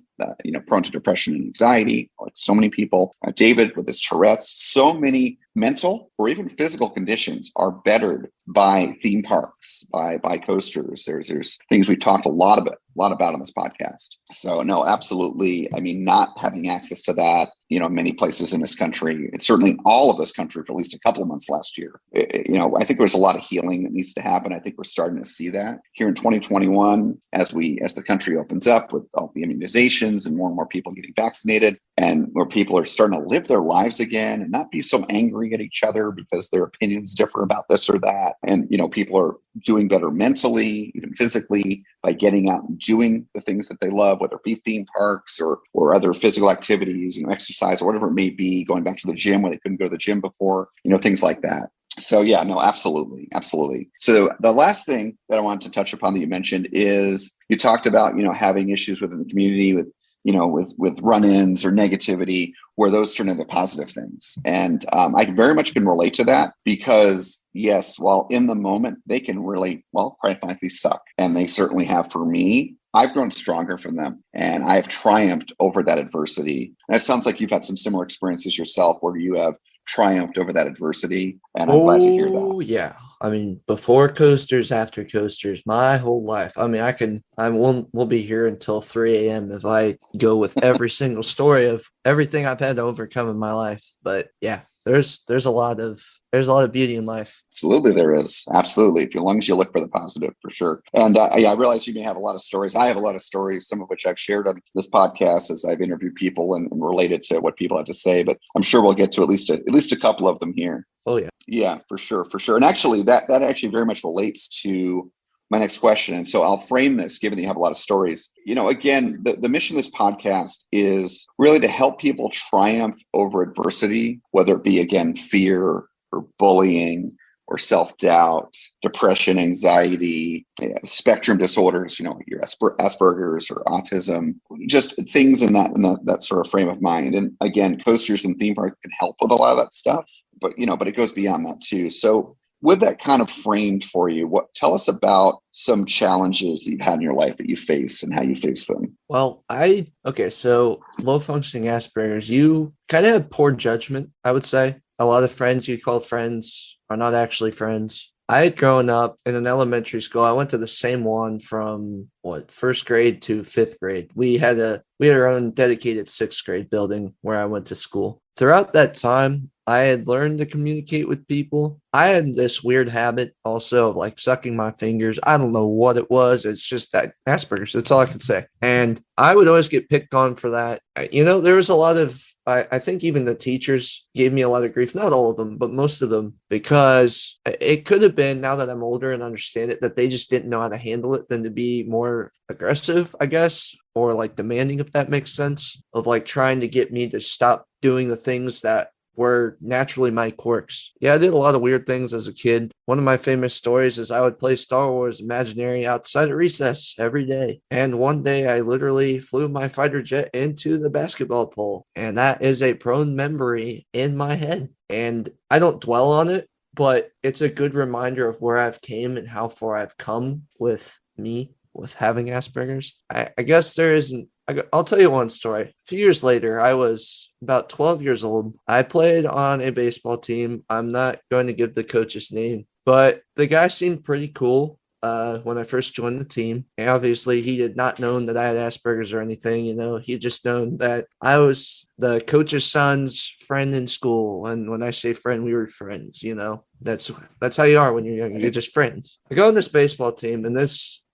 prone to depression and anxiety, like so many people. David with his Tourette's. So many mental or even physical conditions are bettered by theme parks, by coasters. There's things we've talked a lot about on this podcast. So no, absolutely. I mean, not having access to that, many places in this country, it's certainly in all of this country for at least a couple of months last year. I think there's a lot of healing that needs to happen. I think we're starting to see that here in 2021, as the country opens up with all the immunizations and more people getting vaccinated, and where people are starting to live their lives again and not be so angry at each other because their opinions differ about this or that. And, people are doing better mentally, even physically, by getting out and doing the things that they love, whether it be theme parks or other physical activities, exercise or whatever it may be, going back to the gym where they couldn't go to the gym before, things like that. So yeah, no, absolutely. So the last thing that I wanted to touch upon that you mentioned is you talked about, having issues within the community with run-ins or negativity, where those turn into positive things. And I very much can relate to that, because yes, while in the moment they can really, quite frankly, suck. And they certainly have for me. I've grown stronger from them, and I've triumphed over that adversity. And it sounds like you've had some similar experiences yourself where you have triumphed over that adversity. And I'm glad to hear that. Oh yeah. I mean, before coasters, after coasters, my whole life. I mean, we'll be here until 3 a.m. if I go with every single story of everything I've had to overcome in my life. But yeah, there's a lot of there's a lot of beauty in life. Absolutely, there is. Absolutely. As long as you look for the positive, for sure. And I realize you may have a lot of stories. I have a lot of stories, some of which I've shared on this podcast as I've interviewed people and related to what people have to say. But I'm sure we'll get to at least a couple of them here. Oh, yeah. Yeah, for sure. And actually, that actually very much relates to my next question. And so I'll frame this, given that you have a lot of stories. Again, the mission of this podcast is really to help people triumph over adversity, whether it be, again, fear or bullying or self-doubt, depression, anxiety, spectrum disorders, your Asperger's or autism, just things in that sort of frame of mind. And again, coasters and theme parks can help with a lot of that stuff, but it goes beyond that too. So with that kind of framed for you, tell us about some challenges that you've had in your life that you faced and how you faced them. Well, so low functioning Asperger's, you kind of have poor judgment, I would say. A lot of friends you call friends are not actually friends. I had grown up in an elementary school. I went to the same one from first grade to fifth grade. We had our own dedicated sixth grade building where I went to school. Throughout that time, I had learned to communicate with people. I had this weird habit also of like sucking my fingers. I don't know what it was. It's just that Asperger's. That's all I can say. And I would always get picked on for that. There was a lot of, I think even the teachers gave me a lot of grief, not all of them, but most of them, because it could have been, now that I'm older and understand it, that they just didn't know how to handle it than to be more aggressive, I guess, or like demanding, if that makes sense, of like trying to get me to stop doing the things that were naturally my quirks. Yeah, I did a lot of weird things as a kid. One of my famous stories is I would play Star Wars Imaginary outside of recess every day. And one day I literally flew my fighter jet into the basketball pole. And that is a prone memory in my head. And I don't dwell on it, but it's a good reminder of where I've came and how far I've come with having Asperger's. I guess there isn't. I'll tell you one story. A few years later, I was about 12 years old. I played on a baseball team. I'm not going to give the coach's name, but the guy seemed pretty cool when I first joined the team. And obviously, he did not know that I had Asperger's or anything. He had just known that I was the coach's son's friend in school. And when I say friend, we were friends. That's how you are when you're young. You're just friends. I go on this baseball team, and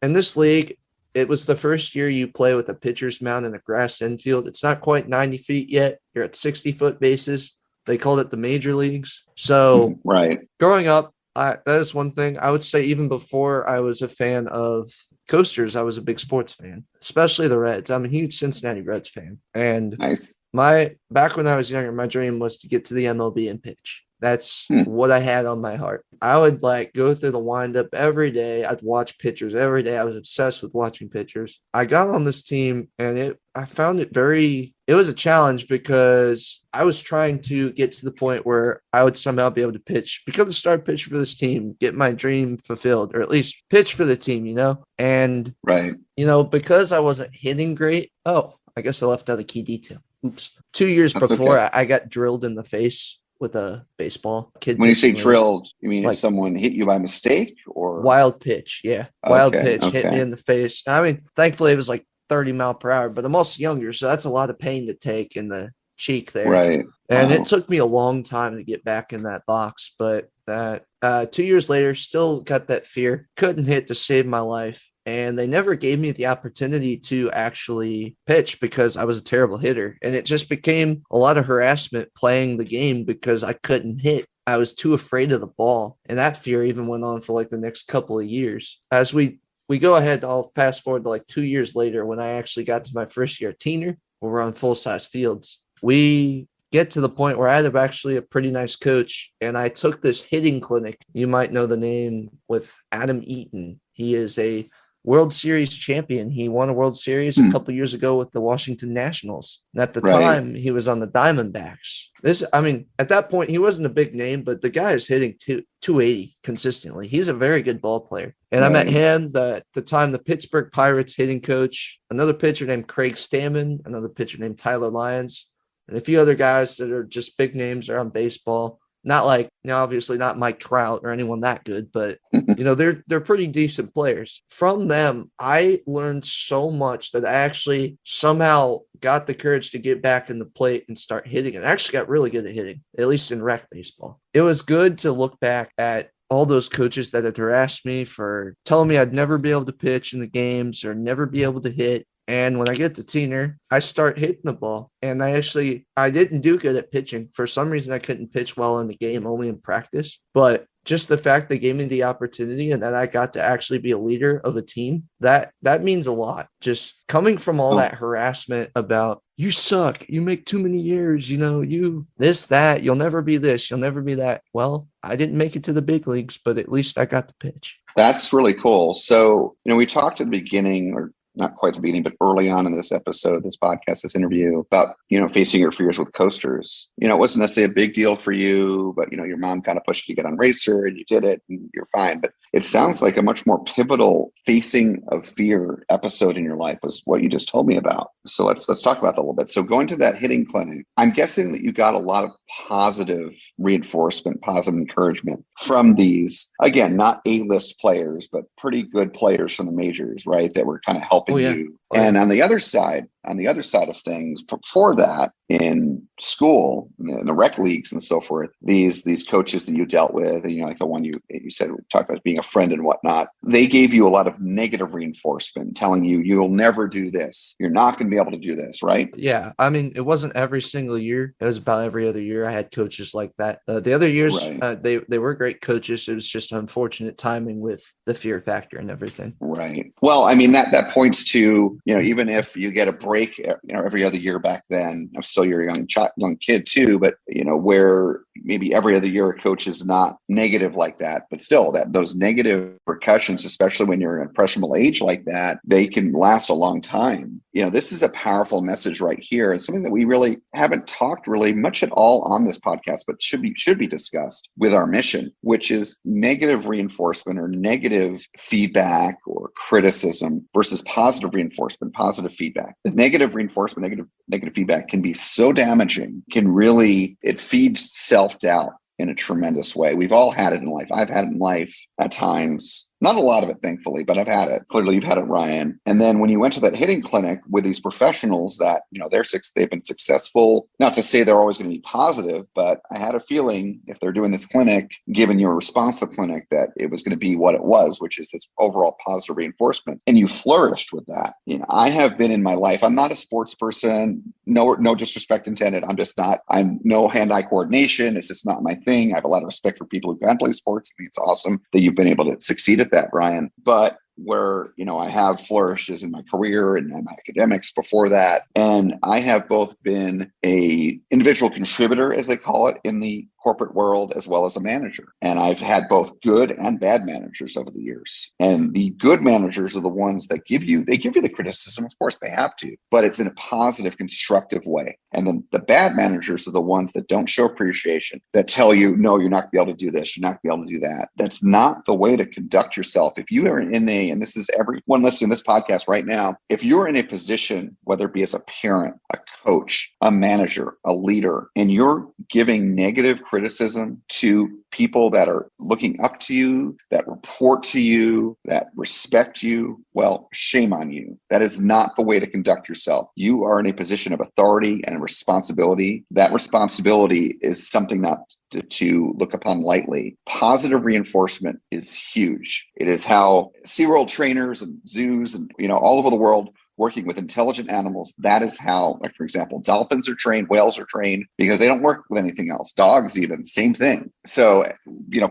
in this league, it was the first year you play with a pitcher's mound and a grass infield. It's not quite 90 feet yet. You're at 60-foot bases. They called it the major leagues. So right. Growing up, that is one thing. I would say even before I was a fan of coasters, I was a big sports fan, especially the Reds. I'm a huge Cincinnati Reds fan. And nice. Back when I was younger, my dream was to get to the MLB and pitch. That's what I had on my heart. I would go through the windup every day. I'd watch pitchers every day. I was obsessed with watching pitchers. I got on this team and I found it it was a challenge because I was trying to get to the point where I would somehow be able to become the star pitcher for this team, get my dream fulfilled, or at least pitch for the team, And, right. Because I wasn't hitting great. Oh, I guess I left out a key detail. Oops. 2 years That's before, okay. I got drilled in the face with a baseball. When you say drilled, you mean if someone hit you by mistake or wild pitch? Yeah. Wild pitch okay. hit me in the face. I mean, thankfully it was 30 mile per hour, but I'm also younger, so that's a lot of pain to take in the cheek there. Right. And it took me a long time to get back in that box, but 2 years later, still got that fear, couldn't hit to save my life. And they never gave me the opportunity to actually pitch because I was a terrible hitter. And it just became a lot of harassment playing the game because I couldn't hit. I was too afraid of the ball. And that fear even went on for the next couple of years. As we go ahead, I'll fast forward to 2 years later when I actually got to my first year at Teener, where we're on full-size fields. We get to the point where I had actually a pretty nice coach, and I took this hitting clinic. You might know the name, with Adam Eaton. He is a World Series champion. He won a World Series a couple years ago with the Washington Nationals. And at the time, he was on the Diamondbacks. At that point, he wasn't a big name, but the guy is hitting 280 consistently. He's a very good ball player. And I met him, at the time, the Pittsburgh Pirates hitting coach, another pitcher named Craig Stammen, another pitcher named Tyler Lyons, and a few other guys that are just big names around baseball. Not like, obviously not Mike Trout or anyone that good, but they're pretty decent players. From them, I learned so much that I actually somehow got the courage to get back in the plate and start hitting. And I actually got really good at hitting, at least in rec baseball. It was good to look back at all those coaches that had harassed me for telling me I'd never be able to pitch in the games or never be able to hit. And when I get to Teener, I start hitting the ball. And I didn't do good at pitching. For some reason, I couldn't pitch well in the game, only in practice. But just the fact they gave me the opportunity and that I got to actually be a leader of a team, that means a lot. Just coming from all that harassment about, you suck, you make too many years, you this, that, you'll never be this, you'll never be that. Well, I didn't make it to the big leagues, but at least I got to pitch. That's really cool. So, we talked at the beginning, or not quite the beginning, but early on in this episode, this podcast, this interview about, facing your fears with coasters. It wasn't necessarily a big deal for you, but, your mom kind of pushed you to get on Racer and you did it and you're fine. But it sounds like a much more pivotal facing of fear episode in your life was what you just told me about. So let's talk about that a little bit. So going to that hitting clinic, I'm guessing that you got a lot of positive reinforcement, positive encouragement from these, again, not A-list players, but pretty good players from the majors, right? That were kind of helping you. And on the other side of things, before that, in school, in the rec leagues and so forth, these coaches that you dealt with, and like the one you said, we talked about being a friend and whatnot, they gave you a lot of negative reinforcement, telling you, you'll never do this. You're not going to be able to do this, right? Yeah. I mean, it wasn't every single year. It was about every other year I had coaches like that. The other years, they were great coaches. It was just unfortunate timing with the fear factor and everything. Right. Well, I mean, that points to, even if you get a break, every other year back then, I'm still your young kid too, but where maybe every other year a coach is not negative like that, but still those negative repercussions, especially when you're an impressionable age like that, they can last a long time. This is a powerful message right here, and something that we really haven't talked really much at all on this podcast, but should be discussed with our mission, which is negative reinforcement or negative feedback or criticism versus positive reinforcement, positive feedback. The negative reinforcement, negative feedback can be so damaging, it feeds self-doubt in a tremendous way. We've all had it in life. I've had it in life at times. Not a lot of it, thankfully, but I've had it. Clearly, you've had it, Ryan. And then when you went to that hitting clinic with these professionals that, they've been successful, not to say they're always going to be positive, but I had a feeling if they're doing this clinic, given your response to the clinic, that it was going to be what it was, which is this overall positive reinforcement. And you flourished with that. I have been in my life, I'm not a sports person, no disrespect intended. I'm no hand-eye coordination. It's just not my thing. I have a lot of respect for people who can play sports. I think it's awesome that you've been able to succeed at that, Brian. But where, I have flourishes in my career and my academics before that. And I have both been a individual contributor, as they call it, in the corporate world, as well as a manager. And I've had both good and bad managers over the years. And the good managers are the ones that give you the criticism. Of course, they have to, but it's in a positive, constructive way. And then the bad managers are the ones that don't show appreciation, that tell you, no, you're not going to be able to do this. You're not going to be able to do that. That's not the way to conduct yourself. If you are and this is everyone listening to this podcast right now, if you're in a position, whether it be as a parent, a coach, a manager, a leader, and you're giving negative criticism to people that are looking up to you, that report to you, that respect you, well, shame on you. That is not the way to conduct yourself. You are in a position of authority and responsibility. That responsibility is something not to look upon lightly. Positive reinforcement is huge. It is how SeaWorld trainers and zoos and all over the world working with intelligent animals. That is how, like, for example, dolphins are trained, whales are trained, because they don't work with anything else. Dogs even, same thing. So,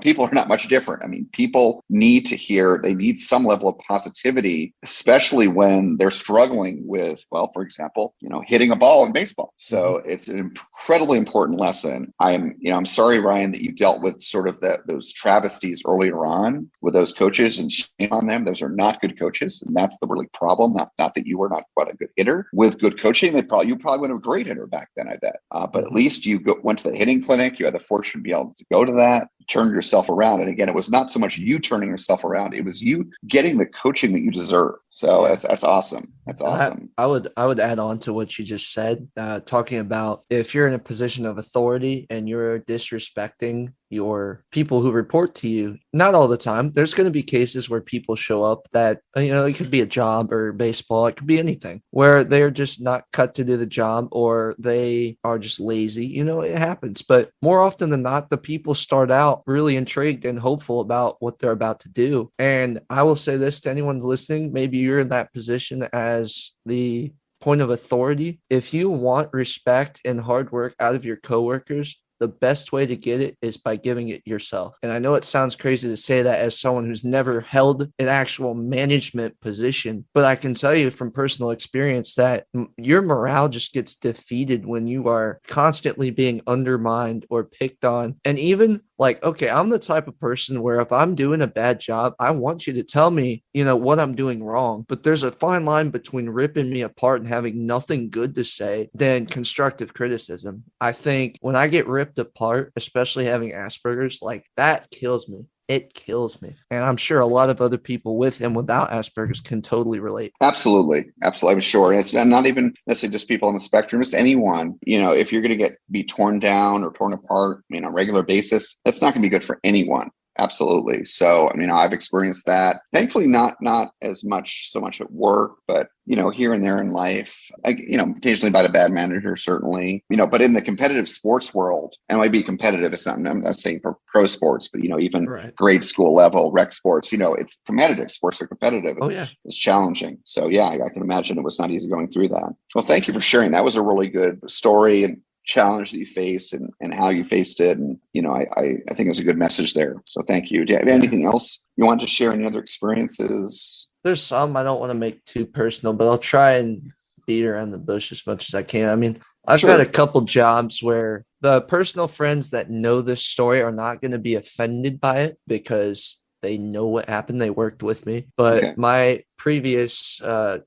people are not much different. I mean, people need to they need some level of positivity, especially when they're struggling with, well, for example, hitting a ball in baseball. So it's an incredibly important lesson. I'm sorry, Ryan, that you dealt with sort of those travesties earlier on with those coaches, and shame on them. Those are not good coaches. And that's the really problem. Not that you were not quite a good hitter. With good coaching, you probably would have a great hitter back then, I bet. But at least you went to the hitting clinic. You had the fortune to be able to go to that, turned yourself around. And again, it was not so much you turning yourself around, it was you getting the coaching that you deserve. So that's awesome. That's awesome. I would add on to what you just said, talking about if you're in a position of authority and you're disrespecting your people who report to you. Not all the time. There's going to be cases where people show up that, it could be a job or baseball. It could be anything where they're just not cut to do the job or they are just lazy. It happens. But more often than not, the people start out really intrigued and hopeful about what they're about to do. And I will say this to anyone listening, maybe you're in that position as the point of authority. If you want respect and hard work out of your coworkers, the best way to get it is by giving it yourself. And I know it sounds crazy to say that as someone who's never held an actual management position, but I can tell you from personal experience that your morale just gets defeated when you are constantly being undermined or picked on. And even okay, I'm the type of person where if I'm doing a bad job, I want you to tell me, what I'm doing wrong. But there's a fine line between ripping me apart and having nothing good to say than constructive criticism. I think when I get ripped apart, especially having Asperger's, that kills me. It kills me. And I'm sure a lot of other people with and without Asperger's can totally relate. Absolutely. I'm sure. And it's not even necessarily just people on the spectrum, just anyone. If you're going to be torn down or torn apart, on a regular basis, that's not going to be good for anyone. Absolutely. So, I've experienced that. Thankfully, not as much at work, but, here and there in life, occasionally by a bad manager, certainly, but in the competitive sports world, and I be competitive, it's not, I'm not saying for pro sports, but, even grade school level, rec sports, it's competitive. Sports are competitive. Oh, yeah. It's challenging. So, yeah, I can imagine it was not easy going through that. Well, thank you for sharing. That was a really good story and challenge that you faced and how you faced it. And, I think it was a good message there. So thank you. Do you have anything else you want to share? Any other experiences? There's some I don't want to make too personal, but I'll try and beat around the bush as much as I can. I've had a couple jobs where the personal friends that know this story are not going to be offended by it because they know what happened. They worked with me. But my previous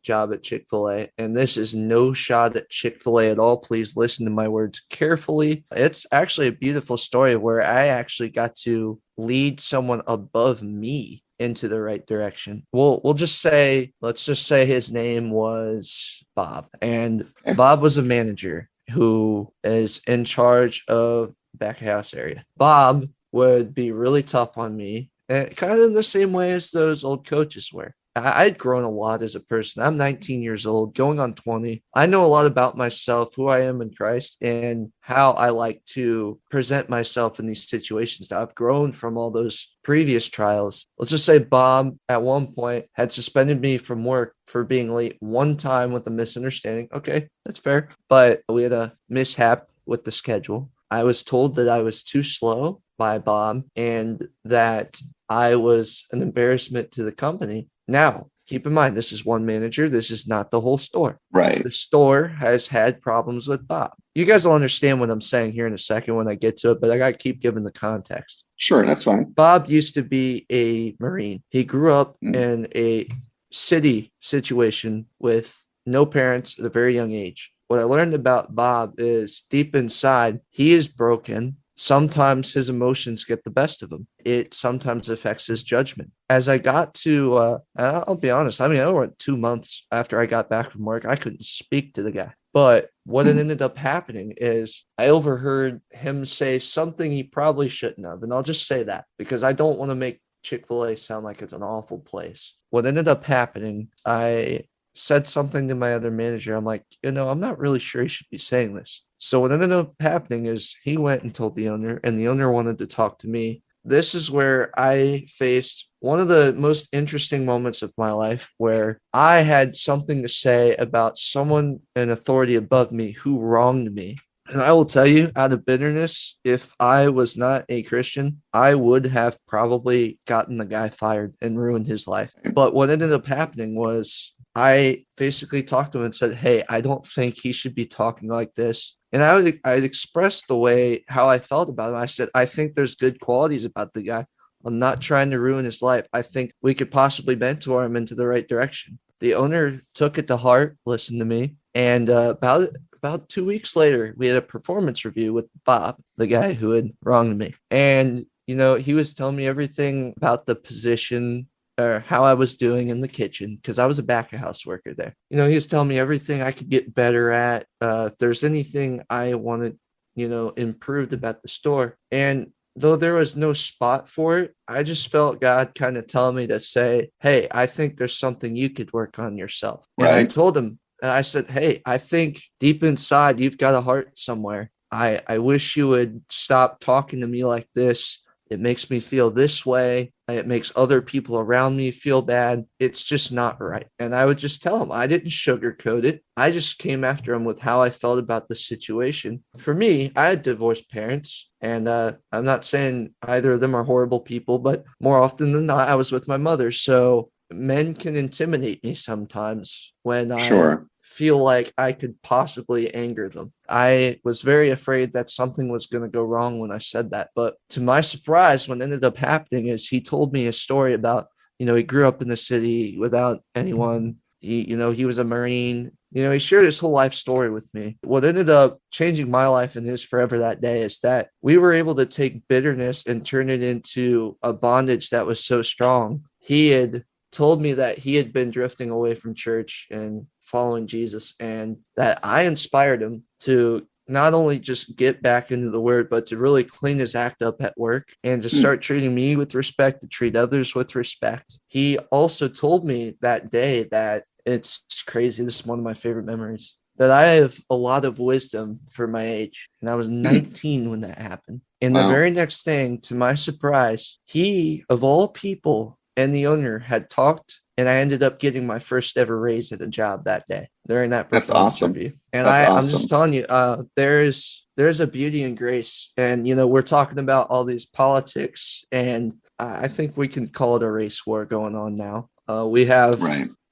job at Chick-fil-A, and this is no shot at Chick-fil-A at all. Please listen to my words carefully. It's actually a beautiful story where I actually got to lead someone above me into the right direction. Let's just say his name was Bob. And Bob was a manager who is in charge of back house area. Bob would be really tough on me. And kind of in the same way as those old coaches were. I'd grown a lot as a person. I'm 19 years old, going on 20. I know a lot about myself, who I am in Christ, and how I like to present myself in these situations. Now, I've grown from all those previous trials. Let's just say Bob, at one point, had suspended me from work for being late one time with a misunderstanding. Okay, that's fair. But we had a mishap with the schedule. I was told that I was too slow by Bob and that I was an embarrassment to the company. Now, keep in mind, this is one manager. This is not the whole store. Right. The store has had problems with Bob. You guys will understand what I'm saying here in a second when I get to it, but I got to keep giving the context. Sure, that's fine. Bob used to be a Marine. He grew up in a city situation with no parents at a very young age. What I learned about Bob is deep inside, he is broken. Sometimes his emotions get the best of him. It sometimes affects his judgment. As I got to, I'll be honest, I went 2 months after I got back from work. I couldn't speak to the guy. But what ended up happening is I overheard him say something he probably shouldn't have. And I'll just say that because I don't want to make Chick-fil-A sound like it's an awful place. What ended up happening, I said something to my other manager. I'm like, I'm not really sure he should be saying this. So what ended up happening is he went and told the owner, and the owner wanted to talk to me. This is where I faced one of the most interesting moments of my life where I had something to say about someone in authority above me who wronged me. And I will tell you, out of bitterness, if I was not a Christian, I would have probably gotten the guy fired and ruined his life. But what ended up happening was I basically talked to him and said, hey, I don't think he should be talking like this. And I'd expressed the way how I felt about him. I said, I think there's good qualities about the guy. I'm not trying to ruin his life. I think we could possibly mentor him into the right direction. The owner took it to heart, listened to me. And about 2 weeks later, we had a performance review with Bob, the guy who had wronged me. And he was telling me everything about the position or how I was doing in the kitchen, because I was a back of house worker there. He was telling me everything I could get better at. If there's anything I wanted, improved about the store. And though there was no spot for it, I just felt God kind of telling me to say, hey, I think there's something you could work on yourself. Right. And I told him, and I said, hey, I think deep inside you've got a heart somewhere. I wish you would stop talking to me like this. It makes me feel this way. It makes other people around me feel bad. It's just not right. And I would just tell him. I didn't sugarcoat it. I just came after him with how I felt about the situation. For me, I had divorced parents, and I'm not saying either of them are horrible people, but more often than not, I was with my mother. So men can intimidate me sometimes when I feel like I could possibly anger them. I was very afraid that something was going to go wrong when I said that. But to my surprise, what ended up happening is he told me a story about, he grew up in the city without anyone. He was a Marine. He shared his whole life story with me. What ended up changing my life and his forever that day is that we were able to take bitterness and turn it into a bondage that was so strong. He had told me that he had been drifting away from church and following Jesus, and that I inspired him to not only just get back into the word, but to really clean his act up at work and to start treating me with respect, to treat others with respect. He also told me that day that it's crazy. This is one of my favorite memories, that I have a lot of wisdom for my age. And I was 19 when that happened. And the very next thing, to my surprise, he, of all people, and the owner had talked, and I ended up getting my first ever raise at a job that day during that performance review. And I'm just telling you, there's a beauty and grace. And, we're talking about all these politics, and I think we can call it a race war going on now. We have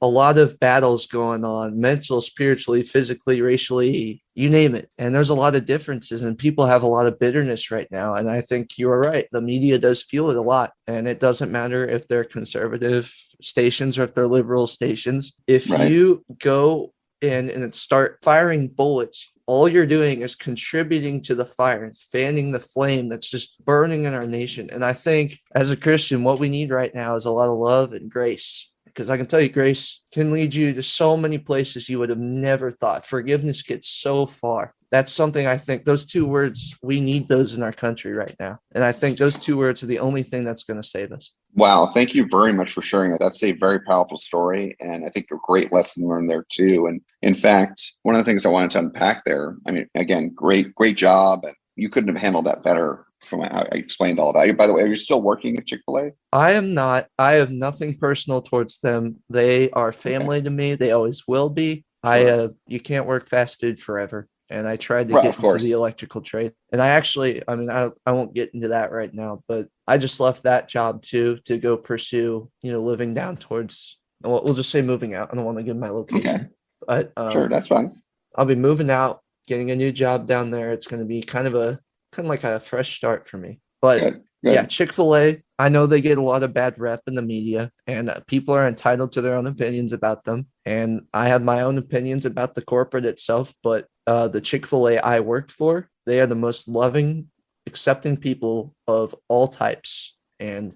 a lot of battles going on, mental, spiritually, physically, racially, you name it. And there's a lot of differences, and people have a lot of bitterness right now. And I think you are right. The media does feel it a lot. And it doesn't matter if they're conservative stations or if they're liberal stations. If you go in and start firing bullets, all you're doing is contributing to the fire and fanning the flame that's just burning in our nation. And I think as a Christian, what we need right now is a lot of love and grace. Because I can tell you, grace can lead you to so many places you would have never thought. Forgiveness gets so far. That's something I think, those two words, we need those in our country right now. And I think those two words are the only thing that's going to save us. Wow. Thank you very much for sharing it. That's a very powerful story. And I think a great lesson learned there too. And in fact, one of the things I wanted to unpack there, again, great job. And you couldn't have handled that better from how I explained all about you. By the way, are you still working at Chick-fil-A? I am not. I have nothing personal towards them. They are family to me. They always will be. You can't work fast food forever. And I tried to get into the electrical trade. And I won't get into that right now, but I just left that job too, to go pursue, living down towards, we'll just say moving out. I don't want to give my location. Okay. But sure, that's fine. I'll be moving out, getting a new job down there. It's going to be kind of like a fresh start for me. But Good. Yeah, Chick-fil-A, I know they get a lot of bad rep in the media, and people are entitled to their own opinions about them. And I have my own opinions about the corporate itself, but the Chick-fil-A I worked for, they are the most loving, accepting people of all types. And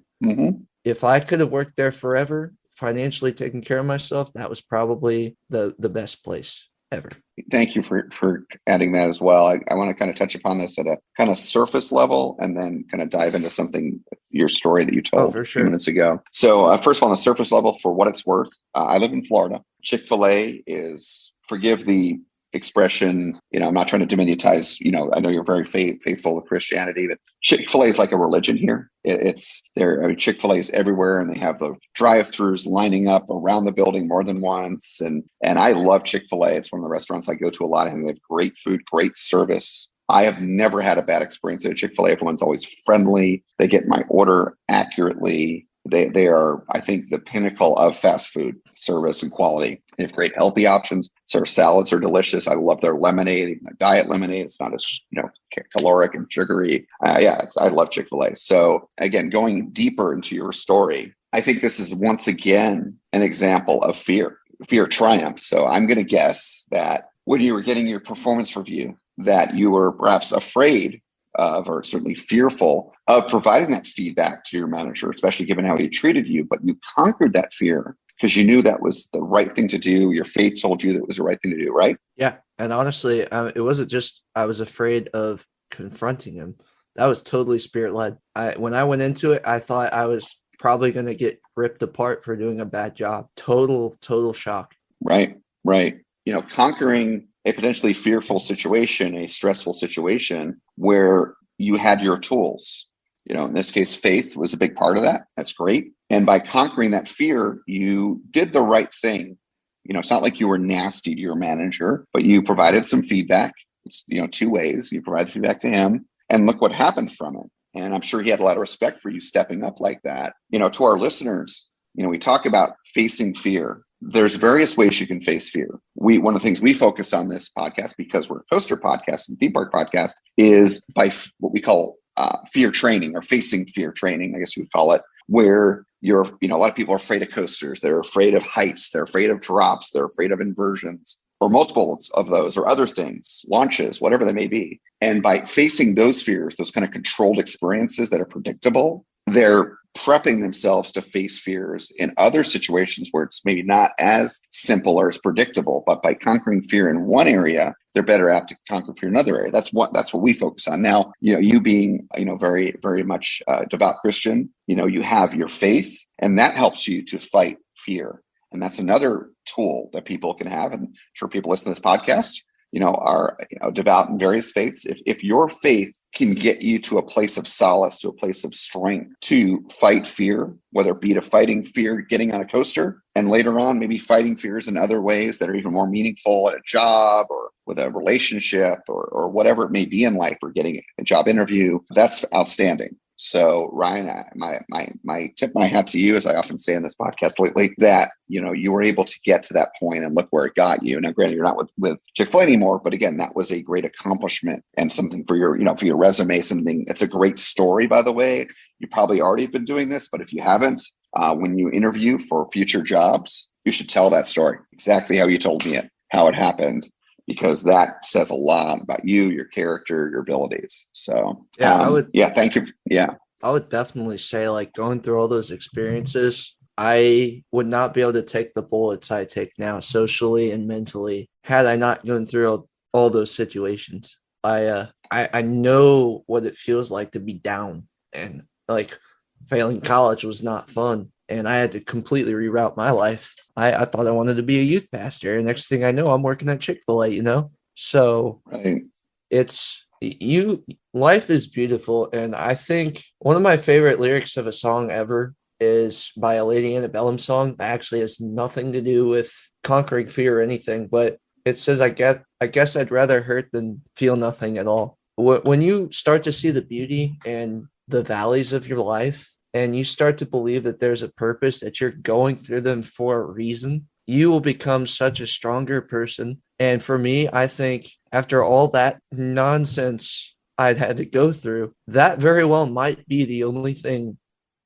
if I could have worked there forever, financially taking care of myself, that was probably the best place ever. Thank you for adding that as well. I want to kind of touch upon this at a kind of surface level and then kind of dive into something, your story that you told a few minutes ago. So first of all, on the surface level, for what it's worth, I live in Florida. Chick-fil-A is, forgive the expression, I'm not trying to diminutize, I know you're very faithful with Christianity, but Chick-fil-A is like a religion here. Chick-fil-A is everywhere, and they have the drive-throughs lining up around the building more than once. And I love Chick-fil-A. It's one of the restaurants I go to a lot, and they have great food, great service. I have never had a bad experience at Chick-fil-A. Everyone's always friendly. They get my order accurately. They are, I think, the pinnacle of fast food service and quality. They have great healthy options. Their salads are delicious. I love their lemonade, even their diet lemonade. It's not as caloric and sugary. I love Chick-fil-A. So again, going deeper into your story, I think this is once again an example of fear triumph. So I'm going to guess that when you were getting your performance review, that you were perhaps afraid of, or certainly fearful of providing that feedback to your manager, especially given how he treated you, but you conquered that fear because you knew that was the right thing to do. Your faith told you that it was the right thing to do, right? Yeah. And honestly, it wasn't just I was afraid of confronting him. That was totally spirit-led. When I went into it, I thought I was probably going to get ripped apart for doing a bad job. Total shock. Right. Conquering a potentially fearful situation, a stressful situation where you had your tools. In this case, faith was a big part of that. That's great. And by conquering that fear, you did the right thing. It's not like you were nasty to your manager, but you provided some feedback. It's, two ways. You provided feedback to him, and look what happened from it. And I'm sure he had a lot of respect for you stepping up like that. To our listeners, we talk about facing fear. There's various ways you can face fear. One of the things we focus on this podcast, because we're a coaster podcast and theme park podcast, is by what we call fear training, or facing fear training, I guess you would call it, where a lot of people are afraid of coasters. They're afraid of heights. They're afraid of drops. They're afraid of inversions, or multiples of those, or other things, launches, whatever they may be. And by facing those fears, those kind of controlled experiences that are predictable, they're prepping themselves to face fears in other situations where it's maybe not as simple or as predictable. But by conquering fear in one area, they're better apt to conquer fear in another area. That's what we focus on. Now, you being, very, very much a devout Christian, you have your faith, and that helps you to fight fear. And that's another tool that people can have. And I'm sure people listening to this podcast, are devout in various faiths. If your faith can get you to a place of solace, to a place of strength to fight fear, whether it be to fighting fear getting on a coaster, and later on maybe fighting fears in other ways that are even more meaningful at a job, or with a relationship, or whatever it may be in life, or getting a job interview, that's outstanding. So Ryan, my tip my hat to you, as I often say in this podcast lately, that you were able to get to that point, and look where it got you. Now, granted, you're not with Chick-fil-A anymore, but again, that was a great accomplishment and something for your for your resume. Something, it's a great story, by the way. You probably already been doing this, but if you haven't, when you interview for future jobs, you should tell that story exactly how you told me it, how it happened, because that says a lot about you, your character, your abilities. So thank you. Yeah. I would definitely say, like, going through all those experiences, I would not be able to take the bullets I take now socially and mentally had I not gone through all those situations. I know what it feels like to be down, and like failing college was not fun. And I had to completely reroute my life. I thought I wanted to be a youth pastor. And next thing I know, I'm working at Chick-fil-A, So right. Life is beautiful. And I think one of my favorite lyrics of a song ever is by a Lady Antebellum song that actually has nothing to do with conquering fear or anything. But it says, I guess I'd rather hurt than feel nothing at all. When you start to see the beauty and the valleys of your life, and you start to believe that there's a purpose, that you're going through them for a reason, you will become such a stronger person. And for me, I think after all that nonsense I'd had to go through, that very well might be the only thing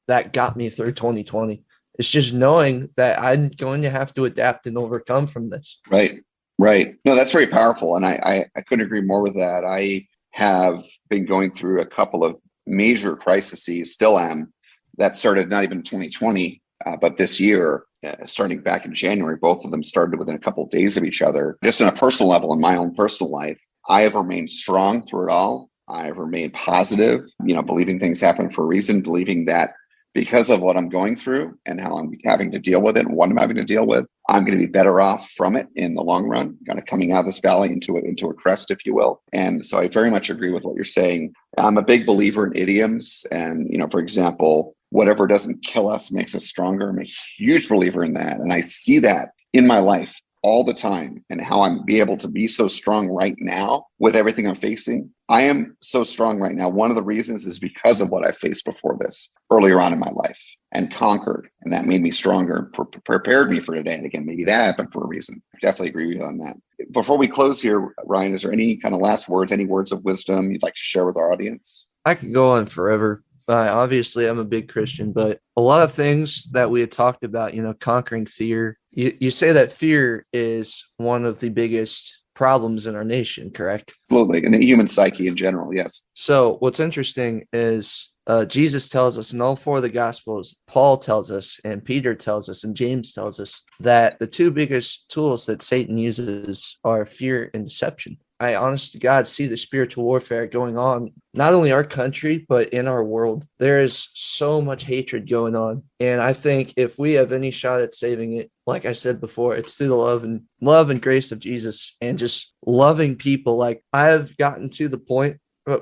that got me through 2020. It's just knowing that I'm going to have to adapt and overcome from this. Right. No, that's very powerful. And I couldn't agree more with that. I have been going through a couple of major crises, still am, that started not even 2020, but this year, starting back in January. Both of them started within a couple of days of each other. Just on a personal level, in my own personal life, I have remained strong through it all. I have remained positive, believing things happen for a reason, believing that because of what I'm going through and how I'm having to deal with it and what I'm having to deal with, I'm going to be better off from it in the long run, kind of coming out of this valley into a crest, if you will. And so I very much agree with what you're saying. I'm a big believer in idioms. And, for example, whatever doesn't kill us makes us stronger. I'm a huge believer in that. And I see that in my life all the time, and how I'm be able to be so strong right now with everything I'm facing. I am so strong right now. One of the reasons is because of what I faced before this earlier on in my life and conquered. And that made me stronger, prepared me for today. And again, maybe that happened for a reason. I definitely agree with you on that. Before we close here, Ryan, is there any kind of last words, any words of wisdom you'd like to share with our audience? I could go on forever. Obviously, I'm a big Christian, but a lot of things that we had talked about, conquering fear. You say that fear is one of the biggest problems in our nation, correct? Absolutely. And the human psyche in general, yes. So what's interesting is Jesus tells us in all four of the Gospels, Paul tells us, and Peter tells us, and James tells us that the two biggest tools that Satan uses are fear and deception. I honest to God see the spiritual warfare going on, not only our country, but in our world. There is so much hatred going on. And I think if we have any shot at saving it, like I said before, it's through the love and grace of Jesus and just loving people. Like I have gotten to the point,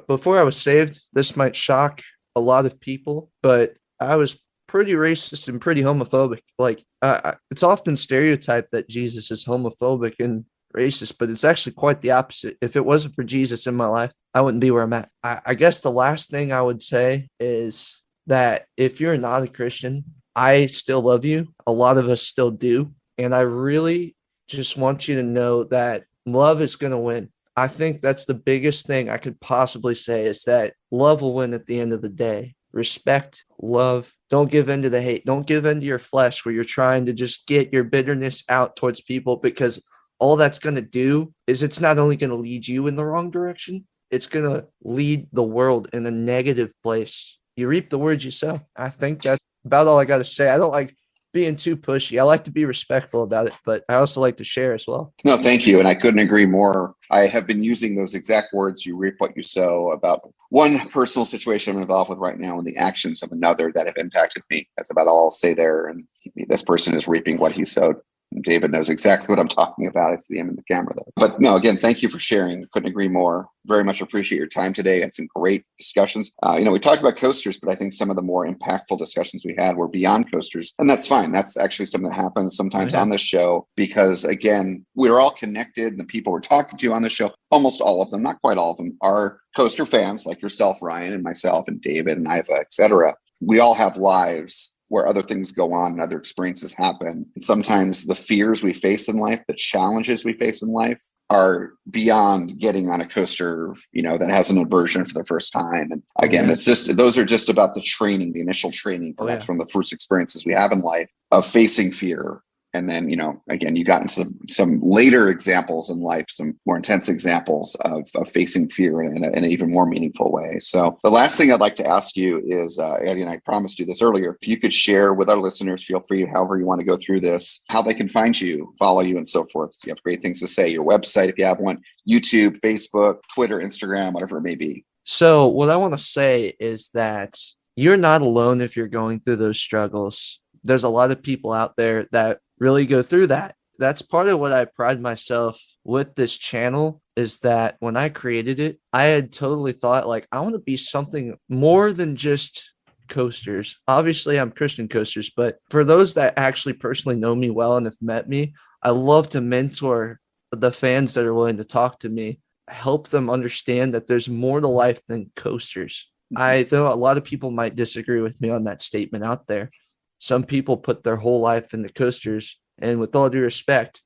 before I was saved, this might shock a lot of people, but I was pretty racist and pretty homophobic. Like it's often stereotyped that Jesus is homophobic and racist, but it's actually quite the opposite. If it wasn't for Jesus in my life, I wouldn't be where I'm at. I guess the last thing I would say is that if you're not a Christian, I still love you. A lot of us still do. And I really just want you to know that love is going to win. I think that's the biggest thing I could possibly say is that love will win at the end of the day. Respect, love. Don't give in to the hate. Don't give in to your flesh where you're trying to just get your bitterness out towards people, because all that's going to do is it's not only going to lead you in the wrong direction, it's going to lead the world in a negative place. You reap the words you sow. I think that's about all I got to say. I don't like being too pushy. I like to be respectful about it, but I also like to share as well. No, thank you. And I couldn't agree more. I have been using those exact words, you reap what you sow, about one personal situation I'm involved with right now and the actions of another that have impacted me. That's about all I'll say there. And this person is reaping what he sowed. David knows exactly what I'm talking about. I see him in the camera though. But no, again, thank you for sharing. Couldn't agree more. Very much appreciate your time today. Had some great discussions. We talked about coasters, but I think some of the more impactful discussions we had were beyond coasters. And that's fine. That's actually something that happens sometimes on this show because, again, we're all connected. And the people we're talking to on the show, almost all of them, not quite all of them, are coaster fans like yourself, Ryan, and myself, and David, and Iva, et cetera. We all have lives where other things go on and other experiences happen. And sometimes the fears we face in life, the challenges we face in life are beyond getting on a coaster, that has an aversion for the first time. And again, those are just about the training, the initial training. That's from the first experiences we have in life of facing fear. And then, again, you got into some later examples in life, some more intense examples of facing fear in an even more meaningful way. So the last thing I'd like to ask you is, Eddie, and I promised you this earlier, if you could share with our listeners, feel free, however you want to go through this, how they can find you, follow you, and so forth. You have great things to say, your website, if you have one, YouTube, Facebook, Twitter, Instagram, whatever it may be. So what I want to say is that you're not alone if you're going through those struggles. There's a lot of people out there that really go through that. That's part of what I pride myself with this channel is that when I created it, I had totally thought like, I want to be something more than just coasters. Obviously I'm Christian Coasters, but for those that actually personally know me well and have met me, I love to mentor the fans that are willing to talk to me, help them understand that there's more to life than coasters. I know a lot of people might disagree with me on that statement out there. Some people put their whole life into coasters, and with all due respect,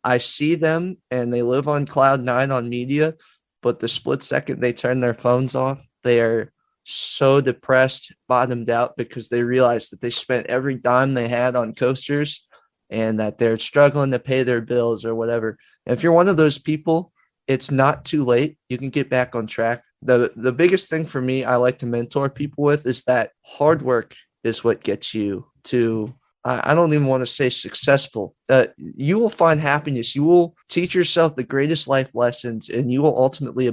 I see them and they live on cloud nine on media, but the split second they turn their phones off, they are so depressed, bottomed out because they realize that they spent every dime they had on coasters and that they're struggling to pay their bills or whatever. And if you're one of those people, it's not too late. You can get back on track. The biggest thing for me I like to mentor people with is that hard work is what gets you to, I don't even want to say successful. You will find happiness. You will teach yourself the greatest life lessons, and you will ultimately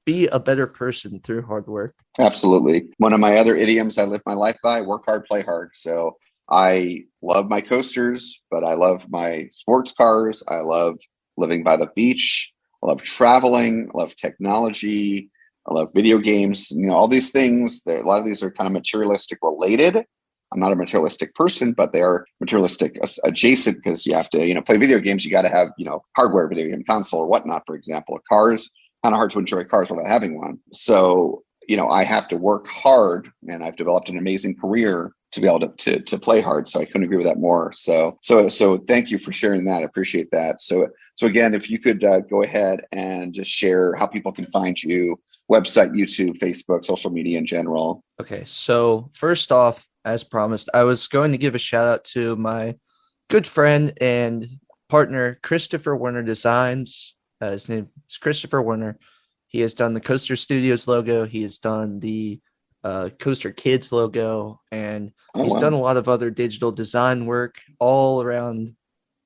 be a better person through hard work. Absolutely. One of my other idioms I live my life by, work hard, play hard. So I love my coasters, but I love my sports cars. I love living by the beach. I love traveling. I love technology. I love video games. All these things, a lot of these are kind of materialistic related. I'm not a materialistic person, but they are materialistic adjacent because you have to, play video games. You got to have, hardware, video game console or whatnot, for example. Cars, kind of hard to enjoy cars without having one. So, I have to work hard, and I've developed an amazing career to be able to play hard. So I couldn't agree with that more. So thank you for sharing that. I appreciate that. So again, if you could go ahead and just share how people can find you, website, YouTube, Facebook, social media in general. Okay. So first off, as promised, I was going to give a shout out to my good friend and partner, Christopher Werner Designs. His name is Christopher Werner. He has done the Coaster Studios logo. He has done the Coaster Kids logo, and he's done a lot of other digital design work all around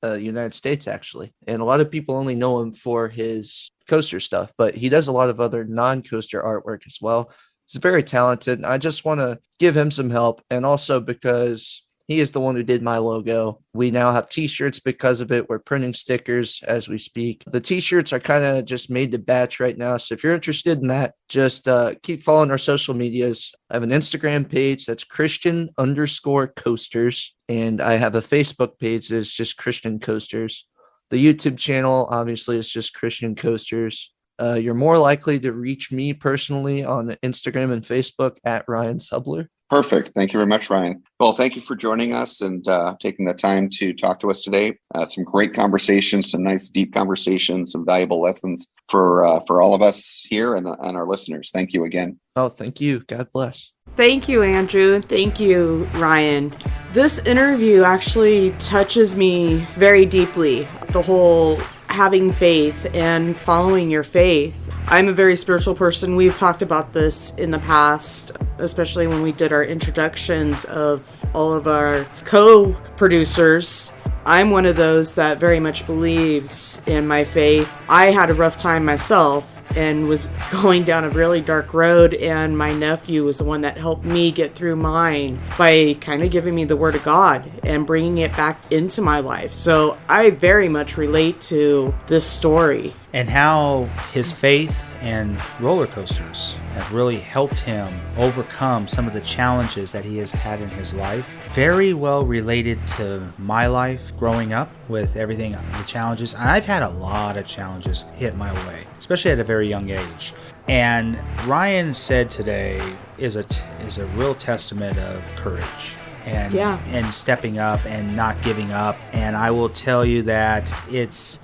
the United States, actually. And a lot of people only know him for his coaster stuff, but he does a lot of other non-coaster artwork as well. He's very talented, and I just want to give him some help. And also because he is the one who did my logo. We now have t-shirts because of it. We're printing stickers as we speak. The t-shirts are kind of just made to batch right now. So if you're interested in that, just keep following our social medias. I have an Instagram page that's Christian_Coasters. And I have a Facebook page that's just Christian Coasters. The YouTube channel, obviously, is just Christian Coasters. You're more likely to reach me personally on Instagram and Facebook at Ryan Subler. Perfect. Thank you very much, Ryan. Well, thank you for joining us and taking the time to talk to us today. Some great conversations, some nice deep conversations, some valuable lessons for all of us here and our listeners. Thank you again. Oh, thank you. God bless. Thank you, Andrew. Thank you, Ryan. This interview actually touches me very deeply. The whole having faith and following your faith. I'm a very spiritual person. We've talked about this in the past, especially when we did our introductions of all of our co-producers. I'm one of those that very much believes in my faith. I had a rough time myself and was going down a really dark road, and my nephew was the one that helped me get through mine by kind of giving me the word of God and bringing it back into my life. So I very much relate to this story. And how his faith and roller coasters have really helped him overcome some of the challenges that he has had in his life. Very well related to my life growing up with everything, the challenges. I've had a lot of challenges hit my way, especially at a very young age. And Ryan said today is a real testament of courage. And stepping up and not giving up. And I will tell you that it's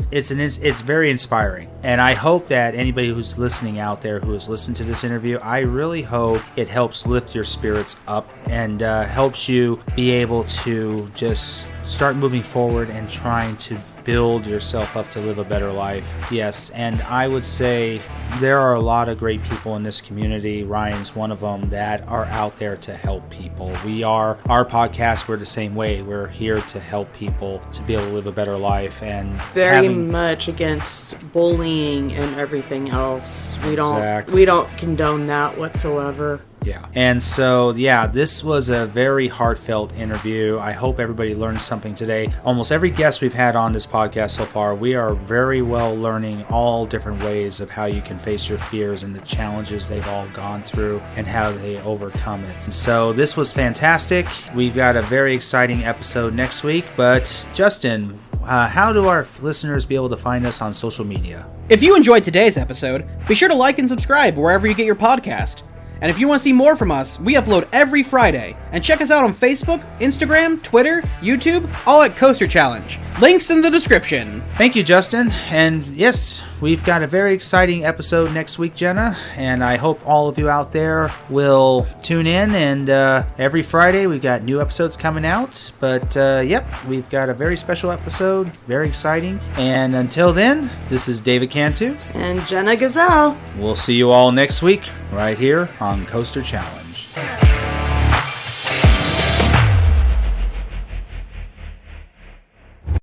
very inspiring. And I hope that anybody who's listening out there who has listened to this interview, I really hope it helps lift your spirits up and helps you be able to just start moving forward and trying to build yourself up to live a better life. Yes, and I would say there are a lot of great people in this community. Ryan's one of them that are out there to help people. Our podcast, we're the same way. We're here to help people to be able to live a better life and very much against bullying and everything else. We don't condone that whatsoever. Yeah. And so, this was a very heartfelt interview. I hope everybody learned something today. Almost every guest we've had on this podcast so far, we are very well learning all different ways of how you can face your fears and the challenges they've all gone through and how they overcome it. And so this was fantastic. We've got a very exciting episode next week. But Justin, how do our listeners be able to find us on social media? If you enjoyed today's episode, be sure to like and subscribe wherever you get your podcast. And if you want to see more from us, we upload every Friday. And check us out on Facebook, Instagram, Twitter, YouTube, all at Coaster Challenge. Links in the description. Thank you, Justin. And yes, we've got a very exciting episode next week, Jenna. And I hope all of you out there will tune in. And every Friday, we've got new episodes coming out. But we've got a very special episode. Very exciting. And until then, this is David Cantu. And Jenna Gazelle. We'll see you all next week right here on Coaster Challenge.